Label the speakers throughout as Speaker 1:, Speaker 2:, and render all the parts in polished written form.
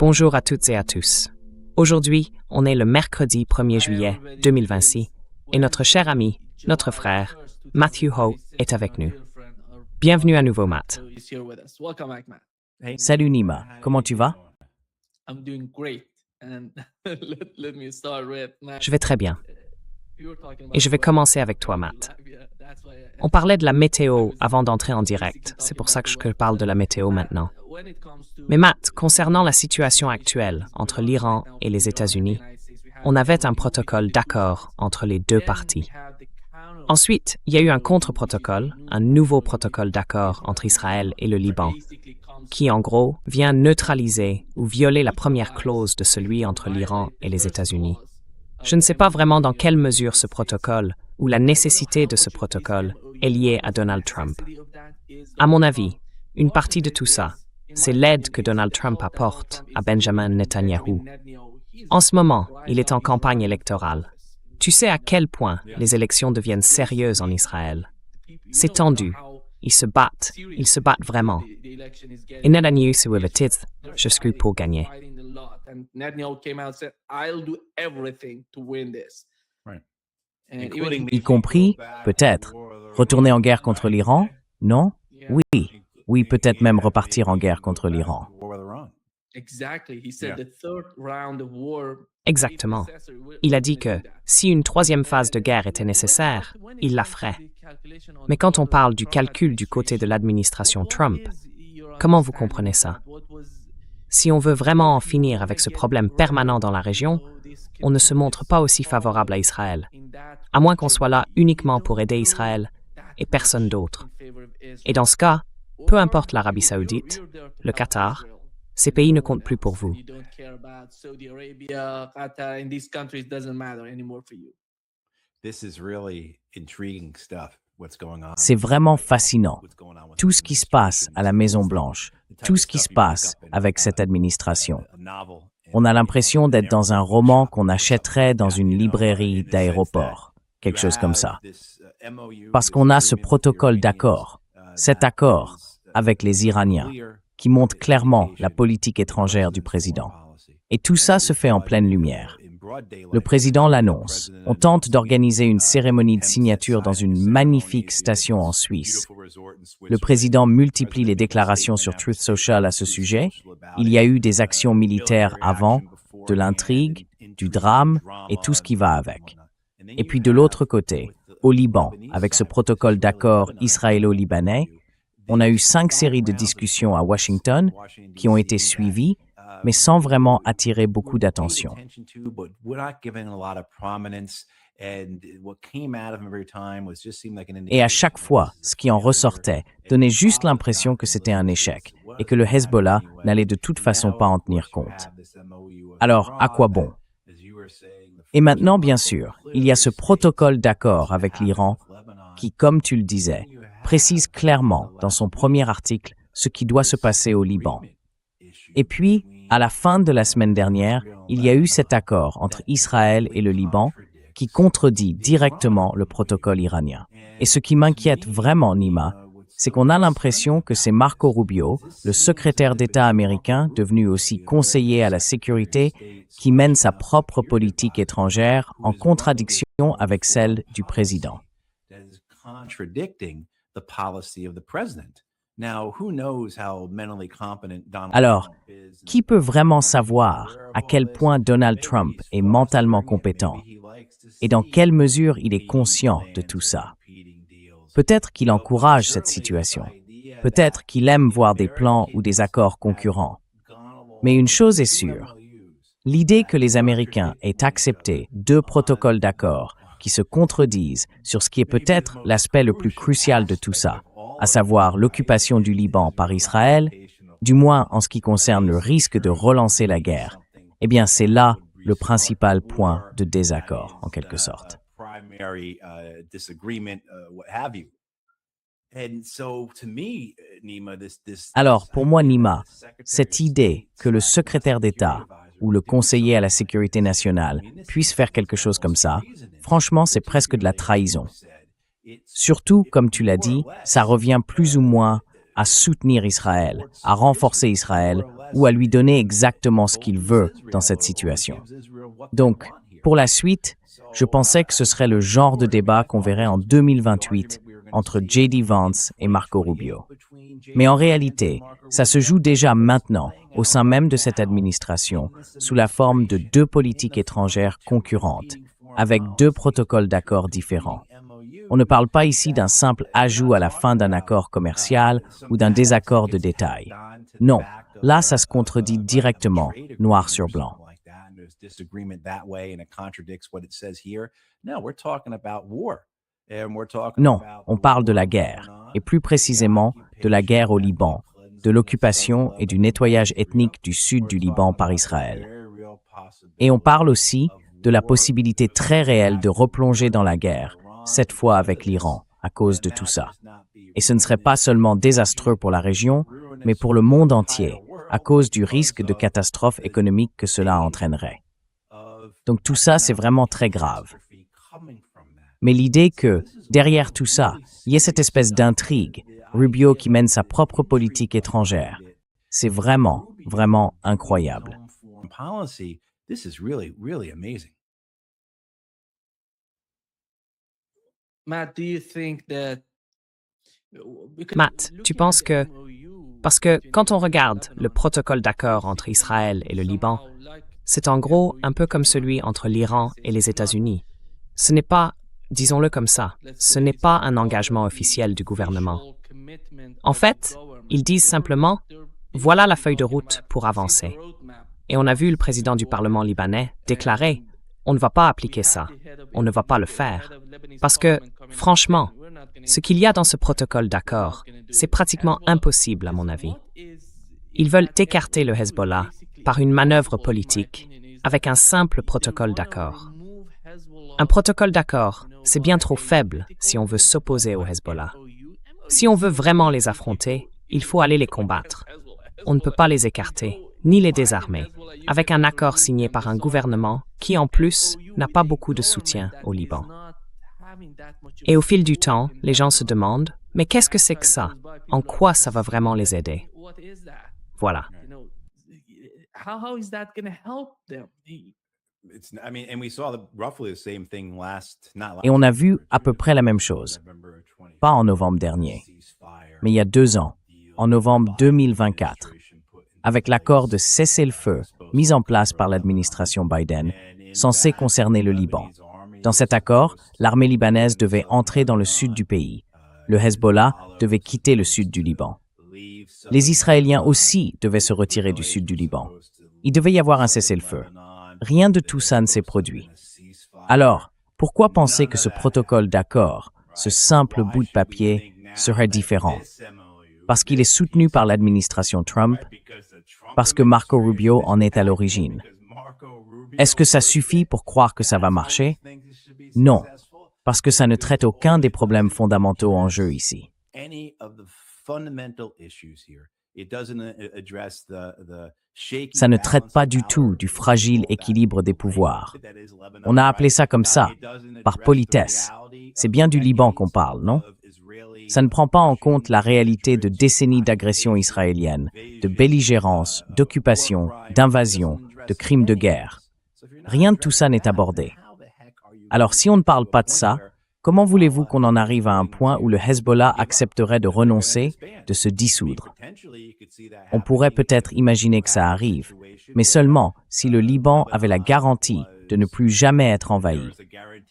Speaker 1: Bonjour à toutes et à tous. Aujourd'hui, on est le mercredi 1er juillet 2026 et notre cher ami, notre frère, Matthew Ho est avec nous. Bienvenue à nouveau, Matt.
Speaker 2: Salut Nima, comment tu vas?
Speaker 1: Je vais très bien. Et je vais commencer avec toi, Matt. On parlait de la météo avant d'entrer en direct, c'est pour ça que je parle de la météo maintenant. Mais Matt, concernant la situation actuelle entre l'Iran et les États-Unis, on avait un protocole d'accord entre les deux parties. Ensuite, il y a eu un contre-protocole, un nouveau protocole d'accord entre Israël et le Liban, qui en gros vient neutraliser ou violer la première clause de celui entre l'Iran et les États-Unis. Je ne sais pas vraiment dans quelle mesure ce protocole ou la nécessité de ce protocole est liée à Donald Trump. À mon avis, une partie de tout ça, c'est l'aide que Donald Trump apporte à Benjamin Netanyahu. En ce moment, il est en campagne électorale. Tu sais à quel point les élections deviennent sérieuses en Israël. C'est tendu. Ils se battent vraiment. Et Netanyahu se le titre, je suis pour gagner.
Speaker 2: Y compris, peut-être, retourner en guerre contre l'Iran? Non? Oui, peut-être même repartir en guerre contre l'Iran.
Speaker 1: Exactement. Il a dit que si une troisième phase de guerre était nécessaire, il la ferait. Mais quand on parle du calcul du côté de l'administration Trump, comment vous comprenez ça? Si on veut vraiment en finir avec ce problème permanent dans la région, on ne se montre pas aussi favorable à Israël, à moins qu'on soit là uniquement pour aider Israël et personne d'autre. Et dans ce cas, peu importe l'Arabie Saoudite, le Qatar, ces pays ne comptent plus pour vous.
Speaker 2: C'est vraiment fascinant. Tout ce qui se passe à la Maison-Blanche, tout ce qui se passe avec cette administration. On a l'impression d'être dans un roman qu'on achèterait dans une librairie d'aéroport, quelque chose comme ça. Parce qu'on a ce protocole d'accord, cet accord avec les Iraniens, qui montre clairement la politique étrangère du président. Et tout ça se fait en pleine lumière. Le président l'annonce. On tente d'organiser une cérémonie de signature dans une magnifique station en Suisse. Le président multiplie les déclarations sur Truth Social à ce sujet. Il y a eu des actions militaires avant, de l'intrigue, du drame et tout ce qui va avec. Et puis de l'autre côté, au Liban, avec ce protocole d'accord israélo-libanais, on a eu 5 séries de discussions à Washington qui ont été suivies, mais sans vraiment attirer beaucoup d'attention. Et à chaque fois, ce qui en ressortait donnait juste l'impression que c'était un échec et que le Hezbollah n'allait de toute façon pas en tenir compte. Alors, à quoi bon? Et maintenant, bien sûr, il y a ce protocole d'accord avec l'Iran qui, comme tu le disais, précise clairement dans son premier article ce qui doit se passer au Liban. Et puis, à la fin de la semaine dernière, il y a eu cet accord entre Israël et le Liban qui contredit directement le protocole iranien. Et ce qui m'inquiète vraiment, Nima, c'est qu'on a l'impression que c'est Marco Rubio, le secrétaire d'État américain, devenu aussi conseiller à la sécurité, qui mène sa propre politique étrangère en contradiction avec celle du président. Alors, qui peut vraiment savoir à quel point Donald Trump est mentalement compétent et dans quelle mesure il est conscient de tout ça? Peut-être qu'il encourage cette situation. Peut-être qu'il aime voir des plans ou des accords concurrents. Mais une chose est sûre, l'idée que les Américains aient accepté 2 protocoles d'accord qui se contredisent sur ce qui est peut-être l'aspect le plus crucial de tout ça, à savoir l'occupation du Liban par Israël, du moins en ce qui concerne le risque de relancer la guerre, eh bien c'est là le principal point de désaccord, en quelque sorte. Alors, pour moi, Nima, cette idée que le secrétaire d'État ou le conseiller à la sécurité nationale puisse faire quelque chose comme ça, franchement, c'est presque de la trahison. Surtout, comme tu l'as dit, ça revient plus ou moins à soutenir Israël, à renforcer Israël ou à lui donner exactement ce qu'il veut dans cette situation. Donc, pour la suite, je pensais que ce serait le genre de débat qu'on verrait en 2028 entre J.D. Vance et Marco Rubio. Mais en réalité, ça se joue déjà maintenant, au sein même de cette administration, sous la forme de deux politiques étrangères concurrentes, avec deux protocoles d'accord différents. On ne parle pas ici d'un simple ajout à la fin d'un accord commercial ou d'un désaccord de détail. Non, là, ça se contredit directement, noir sur blanc. Non, on parle de la guerre, et plus précisément de la guerre au Liban, de l'occupation et du nettoyage ethnique du sud du Liban par Israël. Et on parle aussi de la possibilité très réelle de replonger dans la guerre, cette fois avec l'Iran, à cause de tout ça. Et ce ne serait pas seulement désastreux pour la région, mais pour le monde entier, à cause du risque de catastrophe économique que cela entraînerait. Donc tout ça, c'est vraiment très grave. Mais l'idée que, derrière tout ça, il y ait cette espèce d'intrigue, Rubio qui mène sa propre politique étrangère, c'est vraiment, vraiment incroyable.
Speaker 1: Matt, tu penses que... Parce que quand on regarde le protocole d'accord entre Israël et le Liban, c'est en gros un peu comme celui entre l'Iran et les États-Unis. Ce n'est pas, disons-le comme ça, ce n'est pas un engagement officiel du gouvernement. En fait, ils disent simplement, voilà la feuille de route pour avancer. Et on a vu le président du Parlement libanais déclarer, on ne va pas appliquer ça, on ne va pas le faire. Parce que, franchement, ce qu'il y a dans ce protocole d'accord, c'est pratiquement impossible à mon avis. Ils veulent écarter le Hezbollah par une manœuvre politique avec un simple protocole d'accord. Un protocole d'accord, c'est bien trop faible si on veut s'opposer au Hezbollah. Si on veut vraiment les affronter, il faut aller les combattre. On ne peut pas les écarter, ni les désarmer, avec un accord signé par un gouvernement qui, en plus, n'a pas beaucoup de soutien au Liban. Et au fil du temps, les gens se demandent, mais qu'est-ce que c'est que ça? En quoi ça va vraiment les aider? Voilà.
Speaker 2: Et on a vu à peu près la même chose. Pas en novembre dernier, mais il y a 2 ans, en novembre 2024, avec l'accord de cessez-le-feu mis en place par l'administration Biden, censé concerner le Liban. Dans cet accord, l'armée libanaise devait entrer dans le sud du pays. Le Hezbollah devait quitter le sud du Liban. Les Israéliens aussi devaient se retirer du sud du Liban. Il devait y avoir un cessez-le-feu. Rien de tout ça ne s'est produit. Alors, pourquoi penser que ce protocole d'accord, ce simple bout de papier, serait différent? Parce qu'il est soutenu par l'administration Trump? Parce que Marco Rubio en est à l'origine? Est-ce que ça suffit pour croire que ça va marcher? Non, parce que ça ne traite aucun des problèmes fondamentaux en jeu ici. Ça ne traite pas du tout du fragile équilibre des pouvoirs. On a appelé ça comme ça, par politesse. C'est bien du Liban qu'on parle, non? Ça ne prend pas en compte la réalité de décennies d'agression israélienne, de belligérance, d'occupation, d'invasion, de crimes de guerre. Rien de tout ça n'est abordé. Alors si on ne parle pas de ça, comment voulez-vous qu'on en arrive à un point où le Hezbollah accepterait de renoncer, de se dissoudre? On pourrait peut-être imaginer que ça arrive, mais seulement si le Liban avait la garantie de ne plus jamais être envahi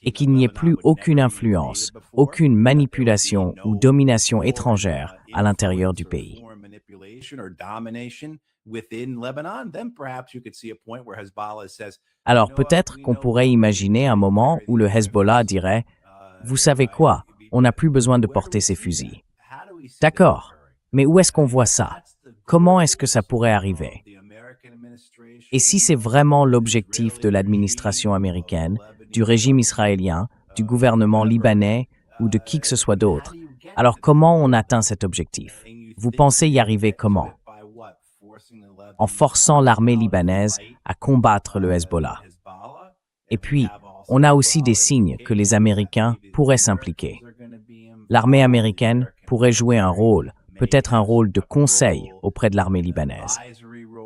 Speaker 2: et qu'il n'y ait plus aucune influence, aucune manipulation ou domination étrangère à l'intérieur du pays. Alors peut-être qu'on pourrait imaginer un moment où le Hezbollah dirait « Vous savez quoi, on n'a plus besoin de porter ces fusils. » D'accord, mais où est-ce qu'on voit ça? Comment est-ce que ça pourrait arriver? Et si c'est vraiment l'objectif de l'administration américaine, du régime israélien, du gouvernement libanais ou de qui que ce soit d'autre, alors comment on atteint cet objectif? Vous pensez y arriver comment? En forçant l'armée libanaise à combattre le Hezbollah. Et puis, on a aussi des signes que les Américains pourraient s'impliquer. L'armée américaine pourrait jouer un rôle peut-être un rôle de conseil auprès de l'armée libanaise.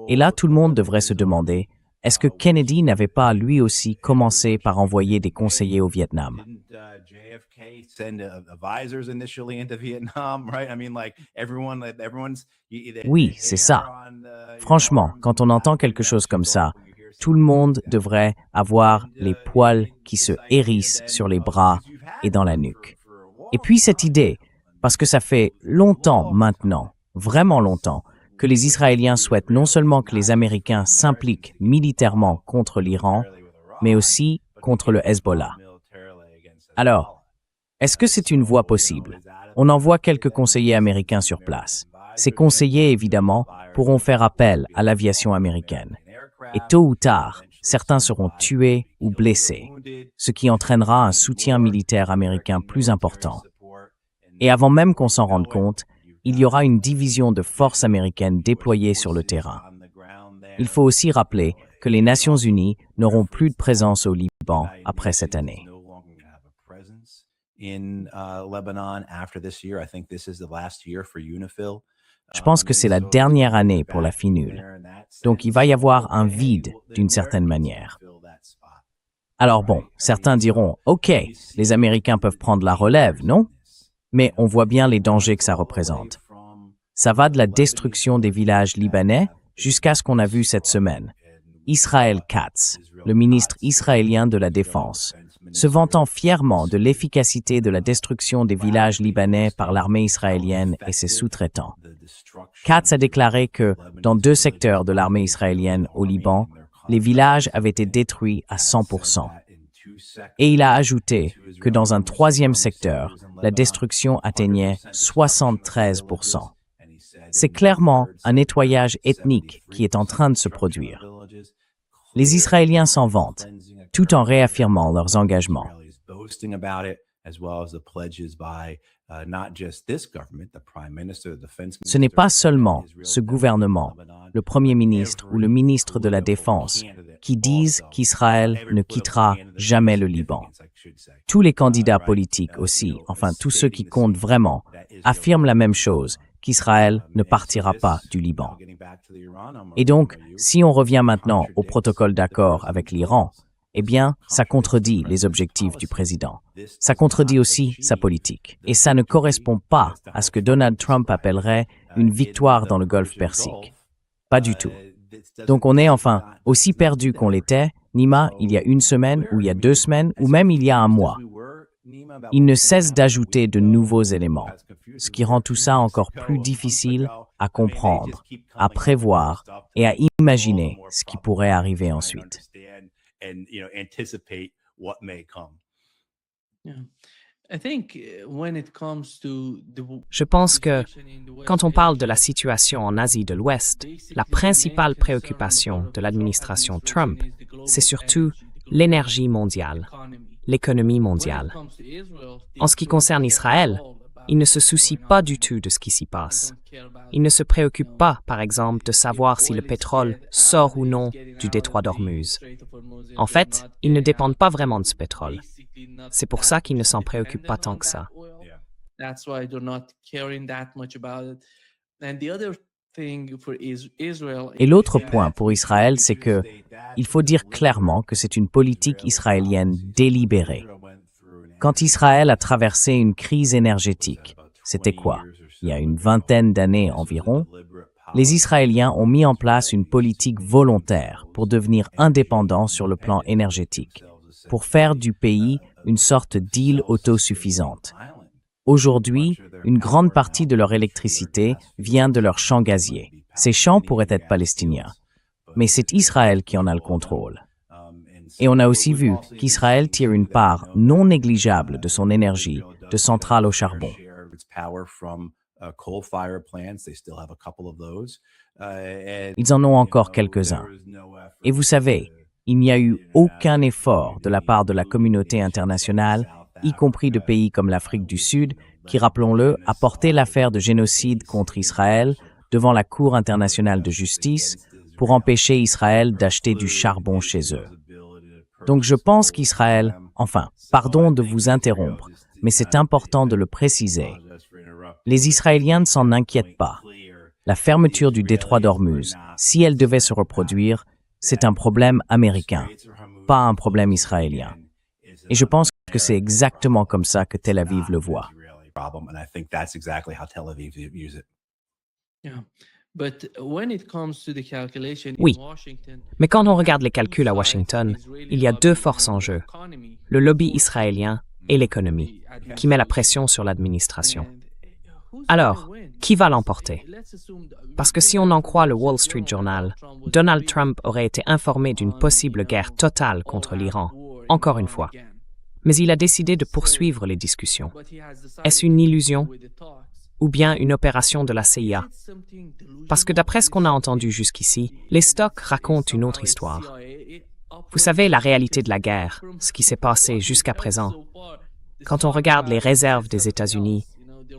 Speaker 2: Et là, tout le monde devrait se demander, est-ce que Kennedy n'avait pas lui aussi commencé par envoyer des conseillers au Vietnam? Oui, c'est ça. Franchement, quand on entend quelque chose comme ça, tout le monde devrait avoir les poils qui se hérissent sur les bras et dans la nuque. Et puis cette idée, parce que ça fait longtemps maintenant, vraiment longtemps, que les Israéliens souhaitent non seulement que les Américains s'impliquent militairement contre l'Iran, mais aussi contre le Hezbollah. Alors, est-ce que c'est une voie possible? On envoie quelques conseillers américains sur place. Ces conseillers, évidemment, pourront faire appel à l'aviation américaine. Et tôt ou tard, certains seront tués ou blessés, ce qui entraînera un soutien militaire américain plus important. Et avant même qu'on s'en rende compte, il y aura une division de forces américaines déployée sur le terrain. Il faut aussi rappeler que les Nations unies n'auront plus de présence au Liban après cette année. Je pense que c'est la dernière année pour la FINUL. Donc il va y avoir un vide d'une certaine manière. Alors bon, certains diront, OK, les Américains peuvent prendre la relève, non? Mais on voit bien les dangers que ça représente. Ça va de la destruction des villages libanais jusqu'à ce qu'on a vu cette semaine. Israel Katz, le ministre israélien de la Défense, se vantant fièrement de l'efficacité de la destruction des villages libanais par l'armée israélienne et ses sous-traitants. Katz a déclaré que, dans 2 secteurs de l'armée israélienne au Liban, les villages avaient été détruits à 100%. Et il a ajouté que dans un 3e secteur, la destruction atteignait 73%. C'est clairement un nettoyage ethnique qui est en train de se produire. Les Israéliens s'en vantent, tout en réaffirmant leurs engagements. Ce n'est pas seulement ce gouvernement, le Premier ministre ou le ministre de la Défense, qui disent qu'Israël ne quittera jamais le Liban. Tous les candidats politiques aussi, enfin tous ceux qui comptent vraiment, affirment la même chose, qu'Israël ne partira pas du Liban. Et donc, si on revient maintenant au protocole d'accord avec l'Iran, eh bien, ça contredit les objectifs du président. Ça contredit aussi sa politique. Et ça ne correspond pas à ce que Donald Trump appellerait une victoire dans le Golfe Persique. Pas du tout. Donc on est enfin aussi perdu qu'on l'était, Nima, il y a 1 semaine, ou il y a 2 semaines, ou même il y a 1 mois. Il ne cesse d'ajouter de nouveaux éléments, ce qui rend tout ça encore plus difficile à comprendre, à prévoir et à imaginer ce qui pourrait arriver ensuite.
Speaker 1: Je pense que, quand on parle de la situation en Asie de l'Ouest, la principale préoccupation de l'administration Trump, c'est surtout l'énergie mondiale, l'économie mondiale. En ce qui concerne Israël, il ne se soucie pas du tout de ce qui s'y passe. Il ne se préoccupe pas, par exemple, de savoir si le pétrole sort ou non du détroit d'Ormuz. En fait, ils ne dépendent pas vraiment de ce pétrole. C'est pour ça qu'ils ne s'en préoccupent pas tant que ça.
Speaker 2: Et l'autre point pour Israël, c'est que il faut dire clairement que c'est une politique israélienne délibérée. Quand Israël a traversé une crise énergétique, c'était quoi? Il y a une 20aine d'années environ, les Israéliens ont mis en place une politique volontaire pour devenir indépendants sur le plan énergétique, pour faire du pays une sorte d'île autosuffisante. Aujourd'hui, une grande partie de leur électricité vient de leurs champs gaziers. Ces champs pourraient être palestiniens, mais c'est Israël qui en a le contrôle. Et on a aussi vu qu'Israël tire une part non négligeable de son énergie de centrales au charbon. Ils en ont encore quelques-uns. Et vous savez, il n'y a eu aucun effort de la part de la communauté internationale, y compris de pays comme l'Afrique du Sud, qui, rappelons-le, a porté l'affaire de génocide contre Israël devant la Cour internationale de justice pour empêcher Israël d'acheter du charbon chez eux. Donc je pense qu'Israël, enfin, pardon de vous interrompre, mais c'est important de le préciser. Les Israéliens ne s'en inquiètent pas. La fermeture du détroit d'Ormuz, si elle devait se reproduire, c'est un problème américain, pas un problème israélien. Et je pense que c'est exactement comme ça que Tel Aviv le voit.
Speaker 1: Oui, mais quand on regarde les calculs à Washington, il y a deux forces en jeu, le lobby israélien et l'économie, qui met la pression sur l'administration. Alors, qui va l'emporter? Parce que si on en croit le Wall Street Journal, Donald Trump aurait été informé d'une possible guerre totale contre l'Iran, encore une fois. Mais il a décidé de poursuivre les discussions. Est-ce une illusion ou bien une opération de la CIA? Parce que d'après ce qu'on a entendu jusqu'ici, les stocks racontent une autre histoire. Vous savez, la réalité de la guerre, ce qui s'est passé jusqu'à présent. Quand on regarde les réserves des États-Unis,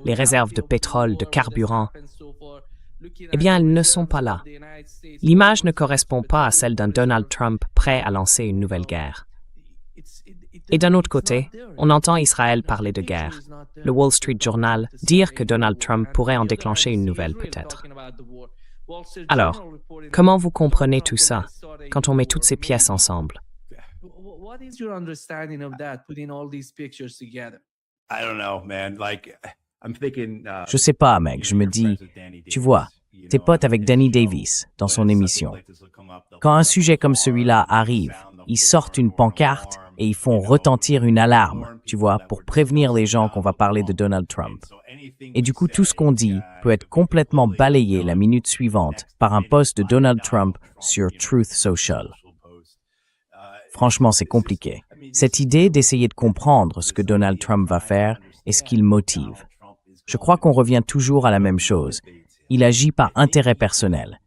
Speaker 1: les réserves de pétrole, de carburant, eh bien, elles ne sont pas là. L'image ne correspond pas à celle d'un Donald Trump prêt à lancer une nouvelle guerre. Et d'un autre côté, on entend Israël parler de guerre, le Wall Street Journal dire que Donald Trump pourrait en déclencher une nouvelle peut-être. Alors, comment vous comprenez tout ça quand on met toutes ces pièces ensemble?
Speaker 2: Je sais pas, mec, je me dis, tu vois, t'es pote avec Danny Davis dans son émission. Quand un sujet comme celui-là arrive, ils sortent une pancarte et ils font retentir une alarme, tu vois, pour prévenir les gens qu'on va parler de Donald Trump. Et du coup, tout ce qu'on dit peut être complètement balayé la minute suivante par un post de Donald Trump sur Truth Social. Franchement, c'est compliqué. Cette idée d'essayer de comprendre ce que Donald Trump va faire et ce qu'il motive. Je crois qu'on revient toujours à la même chose. Il agit par intérêt personnel.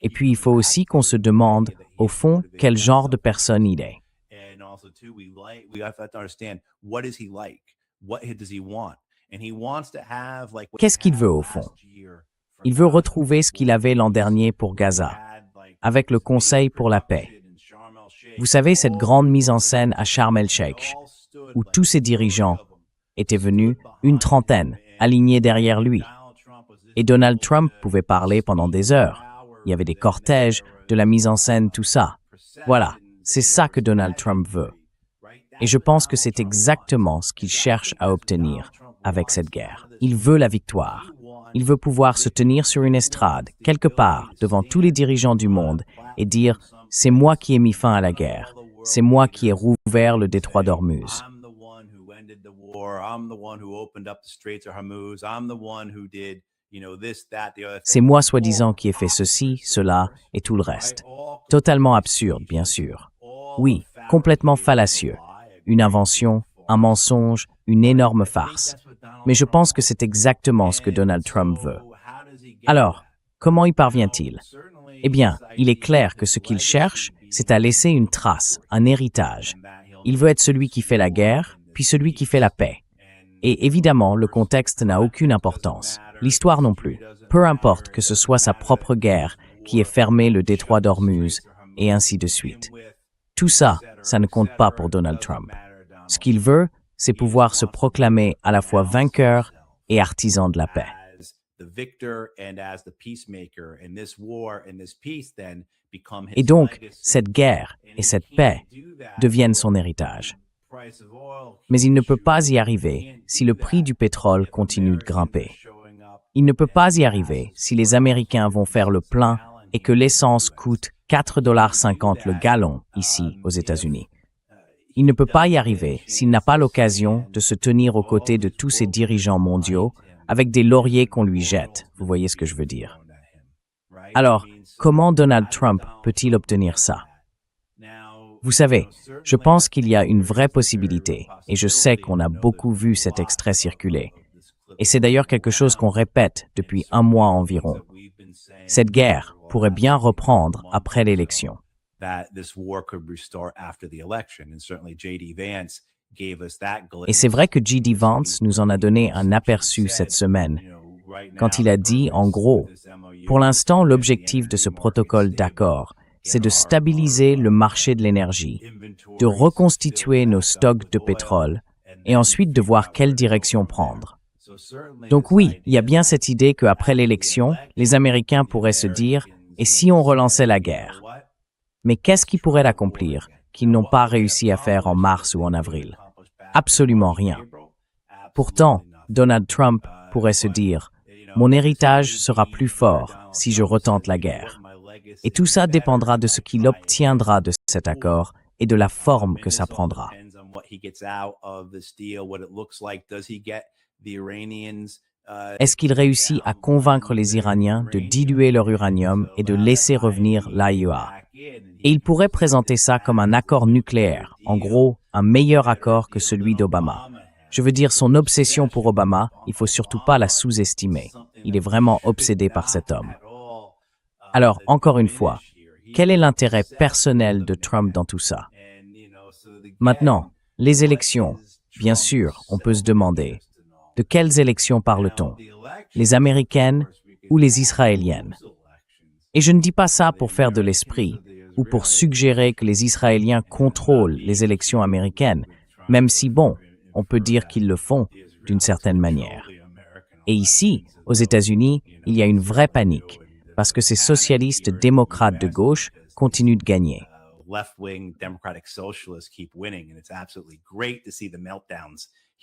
Speaker 2: Et puis, il faut aussi qu'on se demande, au fond, quel genre de personne il est. Qu'est-ce qu'il veut, au fond? Il veut retrouver ce qu'il avait l'an dernier pour Gaza, avec le Conseil pour la paix. Vous savez, cette grande mise en scène à Sharm el-Sheikh, où tous ses dirigeants étaient venus, une trentaine, alignés derrière lui. Et Donald Trump pouvait parler pendant des heures. Il y avait des cortèges, de la mise en scène, tout ça. Voilà, c'est ça que Donald Trump veut. Et je pense que c'est exactement ce qu'il cherche à obtenir avec cette guerre. Il veut la victoire. Il veut pouvoir se tenir sur une estrade, quelque part, devant tous les dirigeants du monde, et dire « C'est moi qui ai mis fin à la guerre. C'est moi qui ai rouvert le détroit d'Ormuz. » C'est moi, soi-disant, qui ai fait ceci, cela et tout le reste. Totalement absurde, bien sûr. Oui, complètement fallacieux. Une invention, un mensonge, une énorme farce. Mais je pense que c'est exactement ce que Donald Trump veut. Alors, comment y parvient-il? Eh bien, il est clair que ce qu'il cherche, c'est à laisser une trace, un héritage. Il veut être celui qui fait la guerre, puis celui qui fait la paix. Et évidemment, le contexte n'a aucune importance. L'histoire non plus. Peu importe que ce soit sa propre guerre qui ait fermé le détroit d'Ormuz, et ainsi de suite. Tout ça, ça ne compte pas pour Donald Trump. Ce qu'il veut, c'est pouvoir se proclamer à la fois vainqueur et artisan de la paix. Et donc, cette guerre et cette paix deviennent son héritage. Mais il ne peut pas y arriver si le prix du pétrole continue de grimper. Il ne peut pas y arriver si les Américains vont faire le plein et que l'essence coûte 4,50 $ le gallon ici aux États-Unis. Il ne peut pas y arriver s'il n'a pas l'occasion de se tenir aux côtés de tous ces dirigeants mondiaux avec des lauriers qu'on lui jette. Vous voyez ce que je veux dire? Alors, comment Donald Trump peut-il obtenir ça? Vous savez, je pense qu'il y a une vraie possibilité, et je sais qu'on a beaucoup vu cet extrait circuler. Et c'est d'ailleurs quelque chose qu'on répète depuis un mois environ. Cette guerre pourrait bien reprendre après l'élection. Et c'est vrai que J.D. Vance nous en a donné un aperçu cette semaine, quand il a dit, en gros, pour l'instant, l'objectif de ce protocole d'accord, c'est de stabiliser le marché de l'énergie, de reconstituer nos stocks de pétrole et ensuite de voir quelle direction prendre. Donc oui, il y a bien cette idée qu'après l'élection, les Américains pourraient se dire « et si on relançait la guerre ?» Mais qu'est-ce qu'ils pourraient accomplir qu'ils n'ont pas réussi à faire en mars ou en avril? Absolument rien. Pourtant, Donald Trump pourrait se dire « mon héritage sera plus fort si je retente la guerre ». Et tout ça dépendra de ce qu'il obtiendra de cet accord et de la forme que ça prendra. Est-ce qu'il réussit à convaincre les Iraniens de diluer leur uranium et de laisser revenir l'AIEA? Et il pourrait présenter ça comme un accord nucléaire, en gros, un meilleur accord que celui d'Obama. Je veux dire, son obsession pour Obama, il faut surtout pas la sous-estimer. Il est vraiment obsédé par cet homme. Alors, encore une fois, quel est l'intérêt personnel de Trump dans tout ça? Maintenant, les élections, bien sûr, on peut se demander, de quelles élections parle-t-on? Les américaines ou les israéliennes? Et je ne dis pas ça pour faire de l'esprit ou pour suggérer que les Israéliens contrôlent les élections américaines, même si, bon, on peut dire qu'ils le font d'une certaine manière. Et ici, aux États-Unis, il y a une vraie panique, parce que ces socialistes démocrates de gauche continuent de gagner.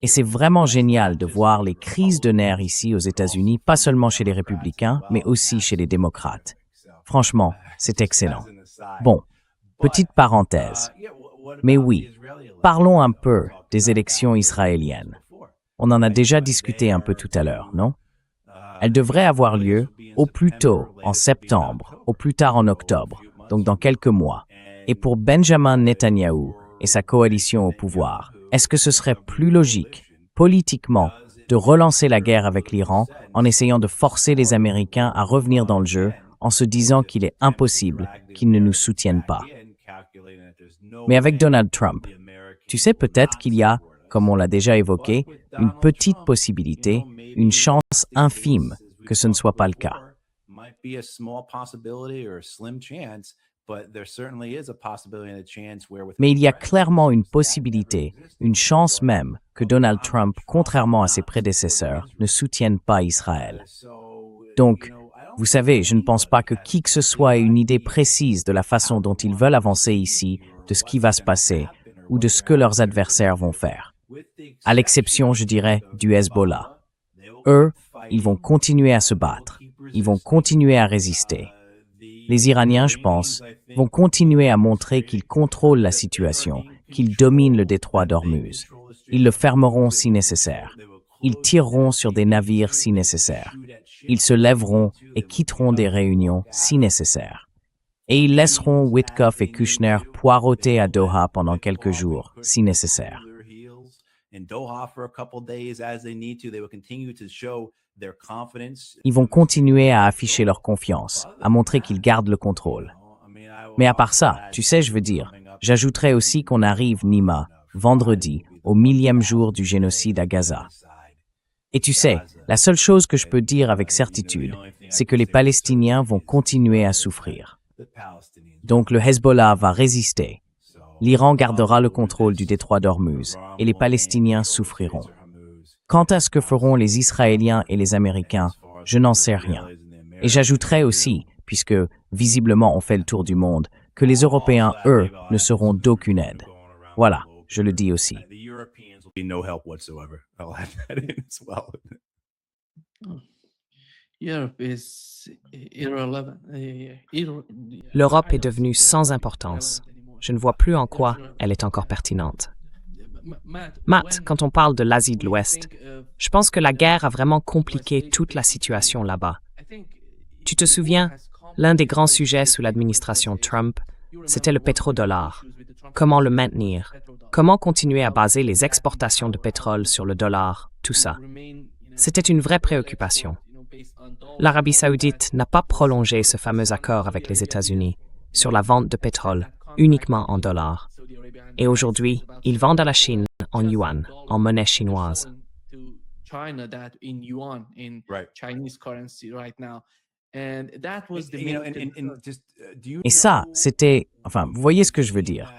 Speaker 2: Et c'est vraiment génial de voir les crises de nerfs ici aux États-Unis, pas seulement chez les républicains, mais aussi chez les démocrates. Franchement, c'est excellent. Bon, petite parenthèse. Mais oui, parlons un peu des élections israéliennes. On en a déjà discuté un peu tout à l'heure, non? Elles devraient avoir lieu au plus tôt en septembre, au plus tard en octobre, donc dans quelques mois. Et pour Benjamin Netanyahou et sa coalition au pouvoir, est-ce que ce serait plus logique, politiquement, de relancer la guerre avec l'Iran en essayant de forcer les Américains à revenir dans le jeu en se disant qu'il est impossible qu'ils ne nous soutiennent pas? Mais avec Donald Trump, tu sais peut-être qu'il y a, comme on l'a déjà évoqué, une petite possibilité, une chance infime que ce ne soit pas le cas. Mais il y a clairement une possibilité, une chance même, que Donald Trump, contrairement à ses prédécesseurs, ne soutienne pas Israël. Donc, vous savez, je ne pense pas que qui que ce soit ait une idée précise de la façon dont ils veulent avancer ici, de ce qui va se passer, ou de ce que leurs adversaires vont faire. À l'exception, je dirais, du Hezbollah. Eux, ils vont continuer à se battre. Ils vont continuer à résister. Les Iraniens, je pense, vont continuer à montrer qu'ils contrôlent la situation, qu'ils dominent le détroit d'Ormuz. Ils le fermeront si nécessaire. Ils tireront sur des navires si nécessaire. Ils se lèveront et quitteront des réunions si nécessaire. Et ils laisseront Witkoff et Kushner poireauter à Doha pendant quelques jours, si nécessaire. Ils vont continuer à afficher leur confiance, à montrer qu'ils gardent le contrôle. Mais à part ça, tu sais, je veux dire, j'ajouterais aussi qu'on arrive, Nima, vendredi, au 1000e jour du génocide à Gaza. Et tu sais, la seule chose que je peux dire avec certitude, c'est que les Palestiniens vont continuer à souffrir. Donc le Hezbollah va résister. L'Iran gardera le contrôle du détroit d'Ormuz et les Palestiniens souffriront. Quant à ce que feront les Israéliens et les Américains, je n'en sais rien. Et j'ajouterais aussi, puisque visiblement on fait le tour du monde, que les Européens, eux, ne seront d'aucune aide. Voilà, je le dis aussi.
Speaker 1: L'Europe est devenue sans importance. Je ne vois plus en quoi elle est encore pertinente. Matt, quand on parle de l'Asie de l'Ouest, je pense que la guerre a vraiment compliqué toute la situation là-bas. Tu te souviens, l'un des grands sujets sous l'administration Trump, c'était le pétrodollar. Comment le maintenir? Comment continuer à baser les exportations de pétrole sur le dollar? Tout ça. C'était une vraie préoccupation. L'Arabie saoudite n'a pas prolongé ce fameux accord avec les États-Unis sur la vente de pétrole uniquement en dollars. Et aujourd'hui, ils vendent à la Chine en yuan, en monnaie chinoise.
Speaker 2: Et ça, c'était... Enfin, vous voyez ce que je veux dire.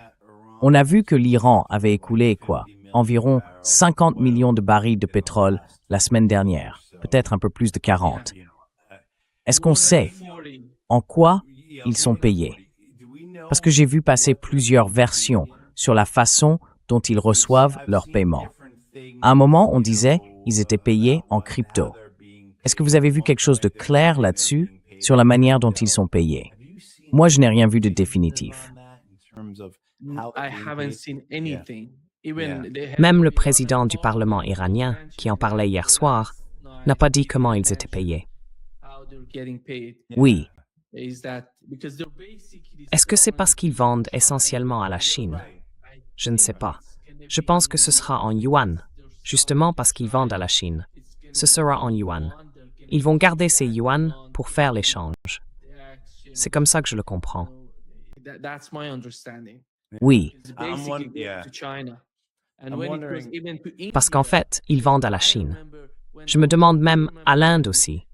Speaker 2: On a vu que l'Iran avait écoulé, quoi, environ 50 millions de barils de pétrole la semaine dernière, peut-être un peu plus de 40. Est-ce qu'on sait en quoi ils sont payés? Parce que j'ai vu passer plusieurs versions sur la façon dont ils reçoivent leurs paiements. À un moment, on disait qu'ils étaient payés en crypto. Est-ce que vous avez vu quelque chose de clair là-dessus, sur la manière dont ils sont payés? Moi, je n'ai rien vu de définitif.
Speaker 1: Même le président du Parlement iranien, qui en parlait hier soir, n'a pas dit comment ils étaient payés.
Speaker 2: Oui,
Speaker 1: Est-ce que c'est parce qu'ils vendent essentiellement à la Chine? Je ne sais pas. Je pense que ce sera en yuan, justement parce qu'ils vendent à la Chine. Ce sera en yuan. Ils vont garder ces yuan pour faire l'échange. C'est comme ça que je le comprends.
Speaker 2: oui.
Speaker 1: Parce qu'en fait, ils vendent à la Chine. Je me demande même à l'Inde aussi.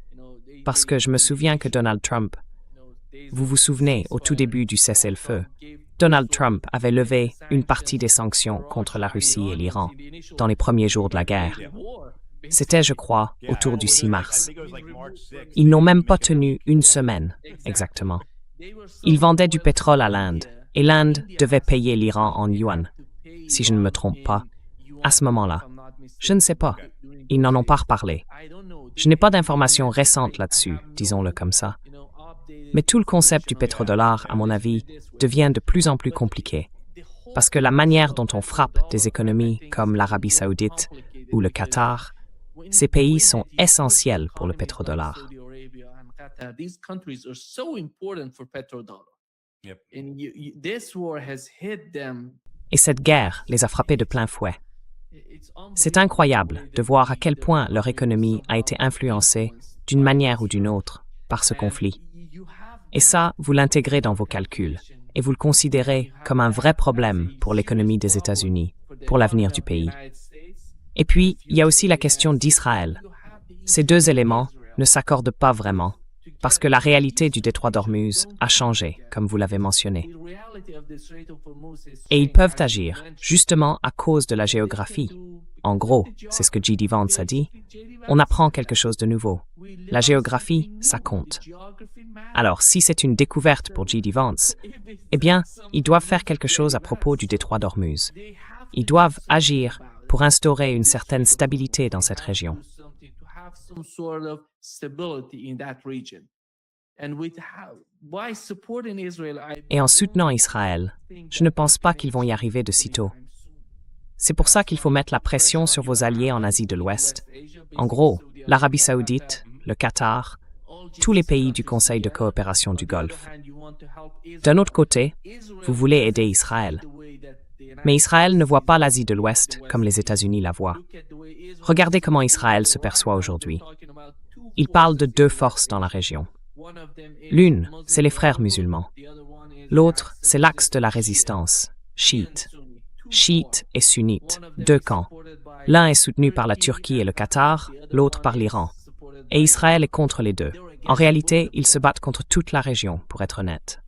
Speaker 1: Parce que je me souviens que Donald Trump, vous vous souvenez, au tout début du cessez-le-feu, Donald Trump avait levé une partie des sanctions contre la Russie et l'Iran dans les premiers jours de la guerre. C'était, je crois, autour du 6 mars. Ils n'ont même pas tenu une semaine, exactement. Ils vendaient du pétrole à l'Inde, et l'Inde devait payer l'Iran en yuan, si je ne me trompe pas, à ce moment-là. Je ne sais pas. Ils n'en ont pas reparlé. Je n'ai pas d'informations récentes là-dessus, disons-le comme ça. Mais tout le concept du pétrodollar, à mon avis, devient de plus en plus compliqué. Parce que la manière dont on frappe des économies comme l'Arabie saoudite ou le Qatar, ces pays sont essentiels pour le pétrodollar. Et cette guerre les a frappés de plein fouet. C'est incroyable de voir à quel point leur économie a été influencée d'une manière ou d'une autre par ce conflit. Et ça, vous l'intégrez dans vos calculs et vous le considérez comme un vrai problème pour l'économie des États-Unis, pour l'avenir du pays. Et puis, il y a aussi la question d'Israël. Ces deux éléments ne s'accordent pas vraiment, parce que la réalité du détroit d'Ormuz a changé, comme vous l'avez mentionné. Et ils peuvent agir, justement à cause de la géographie. En gros, c'est ce que J.D. Vance a dit, on apprend quelque chose de nouveau. La géographie, ça compte. Alors, si c'est une découverte pour J.D. Vance, eh bien, ils doivent faire quelque chose à propos du détroit d'Ormuz. Ils doivent agir pour instaurer une certaine stabilité dans cette région. Et en soutenant Israël, je ne pense pas qu'ils vont y arriver de sitôt. C'est pour ça qu'il faut mettre la pression sur vos alliés en Asie de l'Ouest. En gros, l'Arabie saoudite, le Qatar, tous les pays du Conseil de coopération du Golfe. D'un autre côté, vous voulez aider Israël. Mais Israël ne voit pas l'Asie de l'Ouest comme les États-Unis la voient. Regardez comment Israël se perçoit aujourd'hui. Il parle de deux forces dans la région. L'une, c'est les frères musulmans. L'autre, c'est l'axe de la résistance, chiite. Chiites et sunnites, deux camps. L'un est soutenu par la Turquie et le Qatar, l'autre par l'Iran. Et Israël est contre les deux. En réalité, ils se battent contre toute la région, pour être honnête.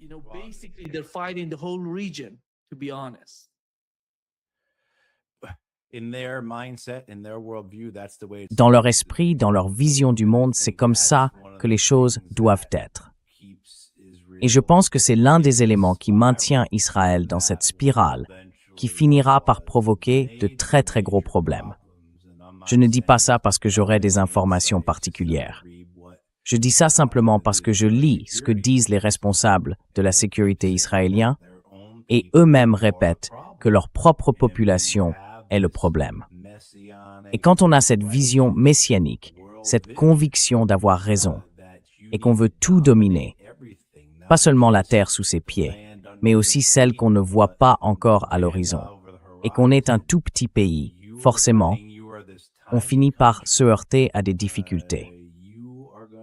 Speaker 2: Dans leur esprit, dans leur vision du monde, c'est comme ça que les choses doivent être. Et je pense que c'est l'un des éléments qui maintient Israël dans cette spirale qui finira par provoquer de très très gros problèmes. Je ne dis pas ça parce que j'aurais des informations particulières. Je dis ça simplement parce que je lis ce que disent les responsables de la sécurité israélienne et eux-mêmes répètent que leur propre population est le problème. Et quand on a cette vision messianique, cette conviction d'avoir raison, et qu'on veut tout dominer, pas seulement la terre sous ses pieds, mais aussi celle qu'on ne voit pas encore à l'horizon, et qu'on est un tout petit pays, forcément, on finit par se heurter à des difficultés.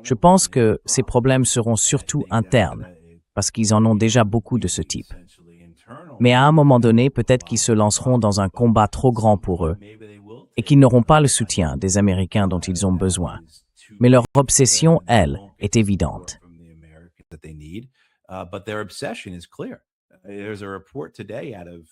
Speaker 2: Je pense que ces problèmes seront surtout internes, parce qu'ils en ont déjà beaucoup de ce type. Mais à un moment donné, peut-être qu'ils se lanceront dans un combat trop grand pour eux, et qu'ils n'auront pas le soutien des Américains dont ils ont besoin. Mais leur obsession, elle, est évidente.
Speaker 3: But their obsession is clear. There's a report today out of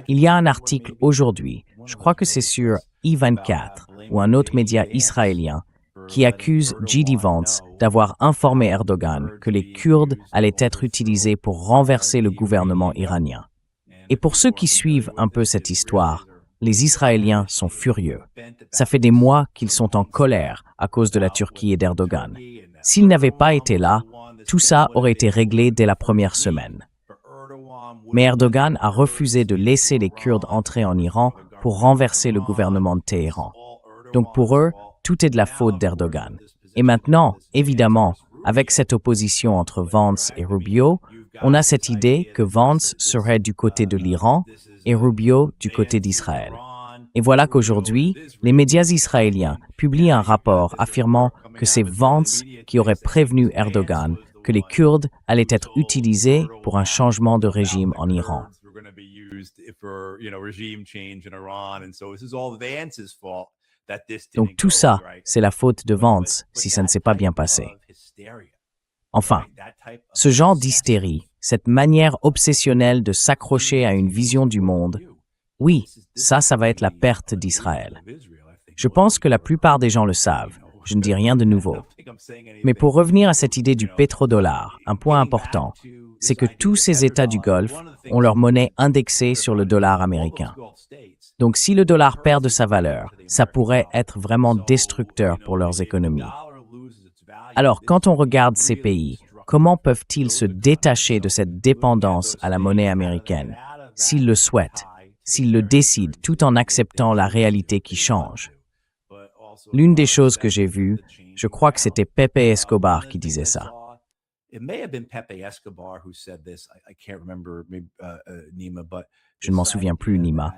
Speaker 2: Il y a un article aujourd'hui, je crois que c'est sur I24 ou un autre média israélien, qui accuse J.D. Vance d'avoir informé Erdogan que les Kurdes allaient être utilisés pour renverser le gouvernement iranien. Et pour ceux qui suivent un peu cette histoire, les Israéliens sont furieux. Ça fait des mois qu'ils sont en colère à cause de la Turquie et d'Erdogan. S'ils n'avaient pas été là, tout ça aurait été réglé dès la première semaine. Mais Erdogan a refusé de laisser les Kurdes entrer en Iran pour renverser le gouvernement de Téhéran. Donc pour eux, tout est de la faute d'Erdogan. Et maintenant, évidemment, avec cette opposition entre Vance et Rubio, on a cette idée que Vance serait du côté de l'Iran et Rubio du côté d'Israël. Et voilà qu'aujourd'hui, les médias israéliens publient un rapport affirmant que c'est Vance qui aurait prévenu Erdogan que les Kurdes allaient être utilisés pour un changement de régime en Iran. Donc tout ça, c'est la faute de Vance si ça ne s'est pas bien passé. Enfin, ce genre d'hystérie, cette manière obsessionnelle de s'accrocher à une vision du monde, oui, ça va être la perte d'Israël. Je pense que la plupart des gens le savent, je ne dis rien de nouveau. Mais pour revenir à cette idée du pétrodollar, un point important, c'est que tous ces États du Golfe ont leur monnaie indexée sur le dollar américain. Donc si le dollar perd de sa valeur, ça pourrait être vraiment destructeur pour leurs économies. Alors quand on regarde ces pays, comment peuvent-ils se détacher de cette dépendance à la monnaie américaine, s'ils le souhaitent, s'ils le décident tout en acceptant la réalité qui change? L'une des choses que j'ai vues, je crois que c'était Pepe Escobar qui disait ça. Je ne m'en souviens plus, Nima.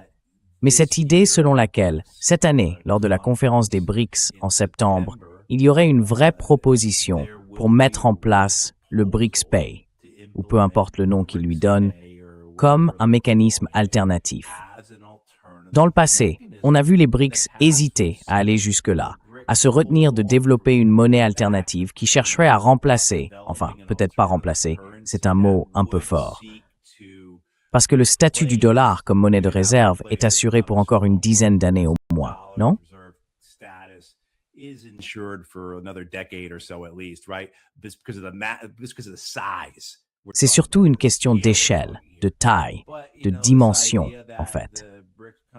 Speaker 2: Mais cette idée selon laquelle, cette année, lors de la conférence des BRICS en septembre, il y aurait une vraie proposition pour mettre en place le BRICS Pay, ou peu importe le nom qu'il lui donne, comme un mécanisme alternatif. Dans le passé, on a vu les BRICS hésiter à aller jusque-là, à se retenir de développer une monnaie alternative qui chercherait à remplacer, enfin, peut-être pas remplacer, c'est un mot un peu fort, parce que le statut du dollar comme monnaie de réserve est assuré pour encore une dizaine d'années au moins, non? C'est surtout une question d'échelle, de taille, de dimension, en fait.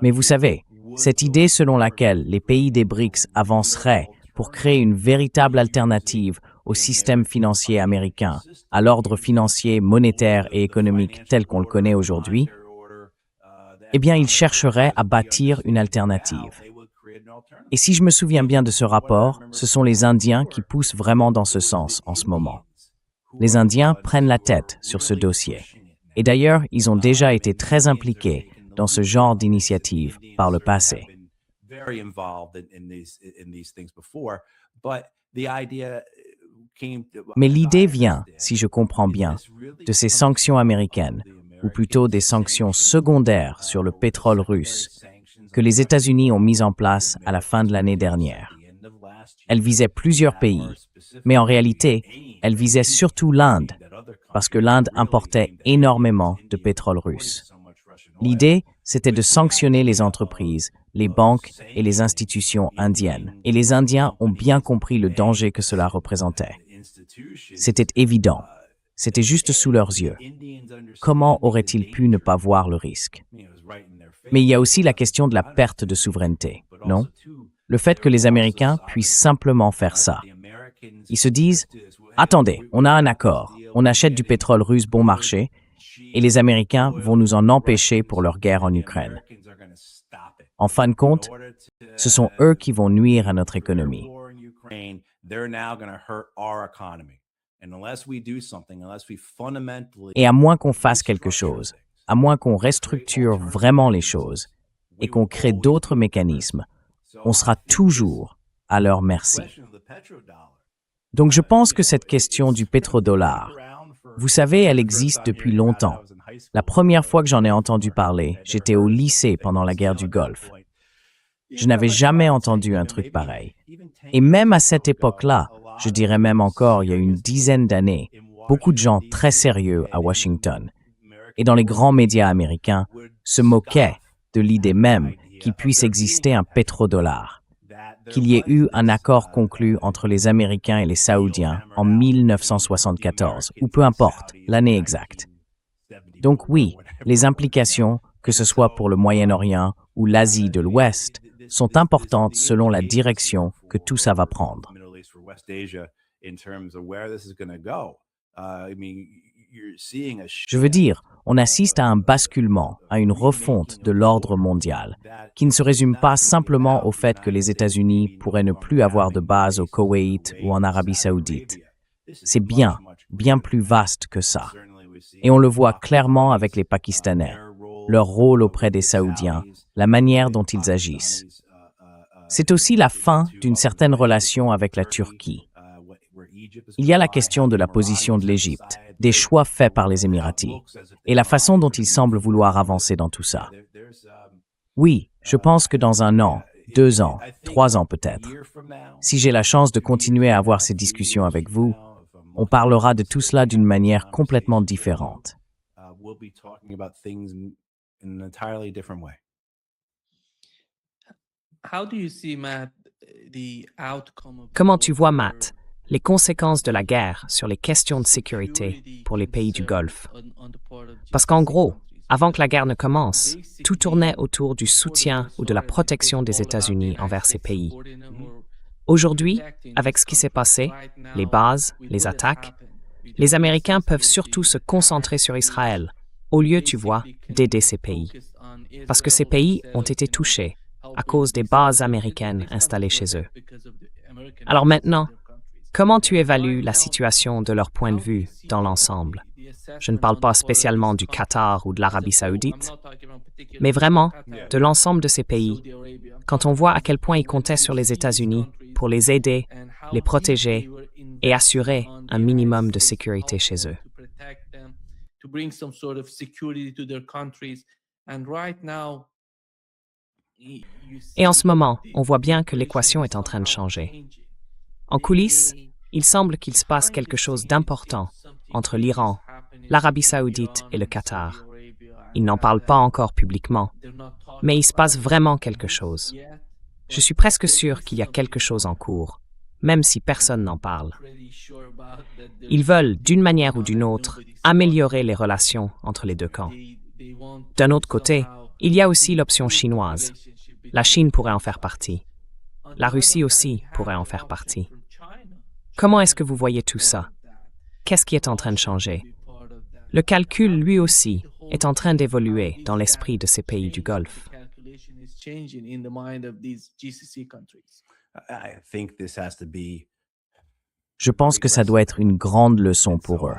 Speaker 2: Mais vous savez, cette idée selon laquelle les pays des BRICS avanceraient pour créer une véritable alternative au système financier américain, à l'ordre financier, monétaire et économique tel qu'on le connaît aujourd'hui, eh bien, ils chercheraient à bâtir une alternative. Et si je me souviens bien de ce rapport, ce sont les Indiens qui poussent vraiment dans ce sens en ce moment. Les Indiens prennent la tête sur ce dossier. Et d'ailleurs, ils ont déjà été très impliqués dans ce genre d'initiative par le passé. Mais l'idée vient, si je comprends bien, de ces sanctions américaines, ou plutôt des sanctions secondaires sur le pétrole russe, que les États-Unis ont mises en place à la fin de l'année dernière. Elles visaient plusieurs pays, mais en réalité, elles visaient surtout l'Inde, parce que l'Inde importait énormément de pétrole russe. L'idée, c'était de sanctionner les entreprises, les banques et les institutions indiennes. Et les Indiens ont bien compris le danger que cela représentait. C'était évident. C'était juste sous leurs yeux. Comment auraient-ils pu ne pas voir le risque? Mais il y a aussi la question de la perte de souveraineté, non? Le fait que les Américains puissent simplement faire ça. Ils se disent, attendez, on a un accord, on achète du pétrole russe bon marché, et les Américains vont nous en empêcher pour leur guerre en Ukraine. En fin de compte, ce sont eux qui vont nuire à notre économie. Et à moins qu'on fasse quelque chose, à moins qu'on restructure vraiment les choses et qu'on crée d'autres mécanismes, on sera toujours à leur merci. Donc je pense que cette question du pétrodollar, vous savez, elle existe depuis longtemps. La première fois que j'en ai entendu parler, j'étais au lycée pendant la guerre du Golfe. Je n'avais jamais entendu un truc pareil. Et même à cette époque-là, je dirais même encore il y a une dizaine d'années, beaucoup de gens très sérieux à Washington et dans les grands médias américains se moquaient de l'idée même qu'il puisse exister un pétrodollar, qu'il y ait eu un accord conclu entre les Américains et les Saoudiens en 1974, ou peu importe l'année exacte. Donc oui, les implications, que ce soit pour le Moyen-Orient ou l'Asie de l'Ouest, sont importantes selon la direction que tout ça va prendre. Je veux dire, on assiste à un basculement, à une refonte de l'ordre mondial, qui ne se résume pas simplement au fait que les États-Unis pourraient ne plus avoir de base au Koweït ou en Arabie saoudite. C'est bien plus vaste que ça. Et on le voit clairement avec les Pakistanais, leur rôle auprès des Saoudiens, la manière dont ils agissent. C'est aussi la fin d'une certaine relation avec la Turquie. Il y a la question de la position de l'Égypte, des choix faits par les Émiratis, et la façon dont ils semblent vouloir avancer dans tout ça. Oui, je pense que dans 1 an, 2 ans, 3 ans peut-être, si j'ai la chance de continuer à avoir ces discussions avec vous, on parlera de tout cela d'une manière complètement différente.
Speaker 1: Comment tu vois, Matt, les conséquences de la guerre sur les questions de sécurité pour les pays du Golfe? Parce qu'en gros, avant que la guerre ne commence, tout tournait autour du soutien ou de la protection des États-Unis envers ces pays. Aujourd'hui, avec ce qui s'est passé, les bases, les attaques, les Américains peuvent surtout se concentrer sur Israël, au lieu, tu vois, d'aider ces pays. Parce que ces pays ont été touchés à cause des bases américaines installées chez eux. Alors maintenant, comment tu évalues la situation de leur point de vue dans l'ensemble? Je ne parle pas spécialement du Qatar ou de l'Arabie saoudite, mais vraiment de l'ensemble de ces pays, quand on voit à quel point ils comptaient sur les États-Unis pour les aider, les protéger et assurer un minimum de sécurité chez eux. Et en ce moment, on voit bien que l'équation est en train de changer. En coulisses, il semble qu'il se passe quelque chose d'important entre l'Iran, l'Arabie saoudite et le Qatar. Ils n'en parlent pas encore publiquement, mais il se passe vraiment quelque chose. Je suis presque sûr qu'il y a quelque chose en cours, même si personne n'en parle. Ils veulent, d'une manière ou d'une autre, améliorer les relations entre les deux camps. D'un autre côté, il y a aussi l'option chinoise. La Chine pourrait en faire partie. La Russie aussi pourrait en faire partie. Comment est-ce que vous voyez tout ça? Qu'est-ce qui est en train de changer? Le calcul, lui aussi, est en train d'évoluer dans l'esprit de ces pays du Golfe.
Speaker 2: Je pense que ça doit être une grande leçon pour eux.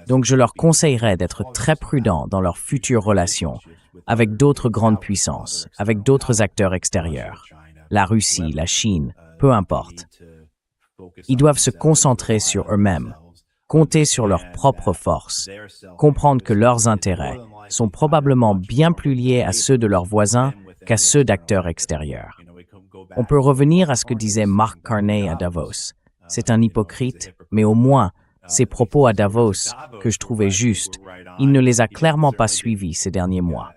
Speaker 2: Donc je leur conseillerais d'être très prudents dans leurs futures relations avec d'autres grandes puissances, avec d'autres acteurs extérieurs, la Russie, la Chine, peu importe. Ils doivent se concentrer sur eux-mêmes, compter sur leurs propres forces, comprendre que leurs intérêts sont probablement bien plus liés à ceux de leurs voisins qu'à ceux d'acteurs extérieurs. On peut revenir à ce que disait Mark Carney à Davos. C'est un hypocrite, mais au moins, ses propos à Davos, que je trouvais justes, il ne les a clairement pas suivis ces derniers mois.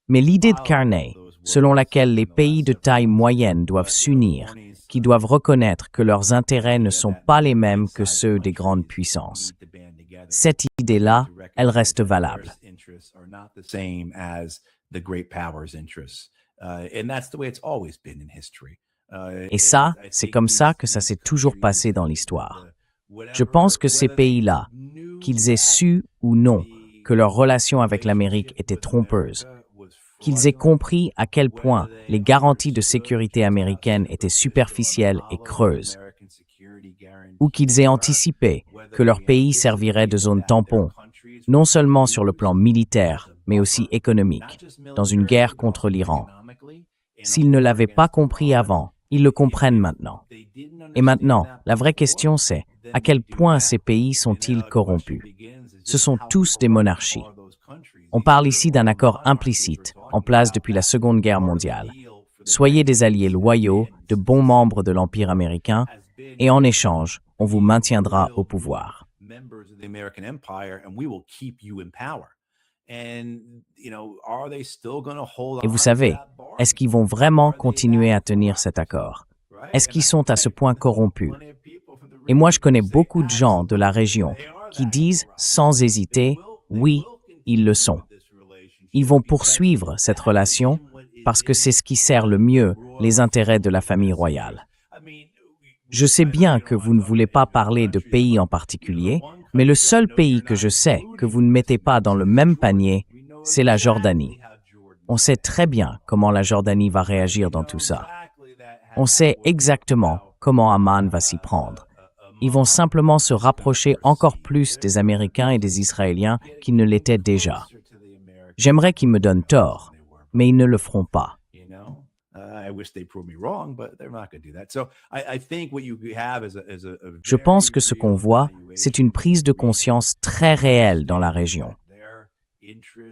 Speaker 2: Mais l'idée de Carney, selon laquelle les pays de taille moyenne doivent s'unir, qui doivent reconnaître que leurs intérêts ne sont pas les mêmes que ceux des grandes puissances. Cette idée-là, elle reste valable. Et ça, c'est comme ça que ça s'est toujours passé dans l'histoire. Je pense que ces pays-là, qu'ils aient su ou non que leur relation avec l'Amérique était trompeuse, qu'ils aient compris à quel point les garanties de sécurité américaines étaient superficielles et creuses, ou qu'ils aient anticipé que leur pays servirait de zone tampon, non seulement sur le plan militaire, mais aussi économique, dans une guerre contre l'Iran. S'ils ne l'avaient pas compris avant, ils le comprennent maintenant. Et maintenant, la vraie question c'est, à quel point ces pays sont-ils corrompus? Ce sont tous des monarchies. On parle ici d'un accord implicite, en place depuis la Seconde Guerre mondiale. Soyez des alliés loyaux, de bons membres de l'Empire américain, et en échange, on vous maintiendra au pouvoir. Et vous savez, est-ce qu'ils vont vraiment continuer à tenir cet accord? Est-ce qu'ils sont à ce point corrompus? Et moi, je connais beaucoup de gens de la région qui disent sans hésiter, oui, ils le sont. Ils vont poursuivre cette relation parce que c'est ce qui sert le mieux les intérêts de la famille royale. Je sais bien que vous ne voulez pas parler de pays en particulier, mais le seul pays que je sais que vous ne mettez pas dans le même panier, c'est la Jordanie. On sait très bien comment la Jordanie va réagir dans tout ça. On sait exactement comment Amman va s'y prendre. Ils vont simplement se rapprocher encore plus des Américains et des Israéliens qu'ils ne l'étaient déjà. J'aimerais qu'ils me donnent tort, mais ils ne le feront pas. Je pense que ce qu'on voit, c'est une prise de conscience très réelle dans la région.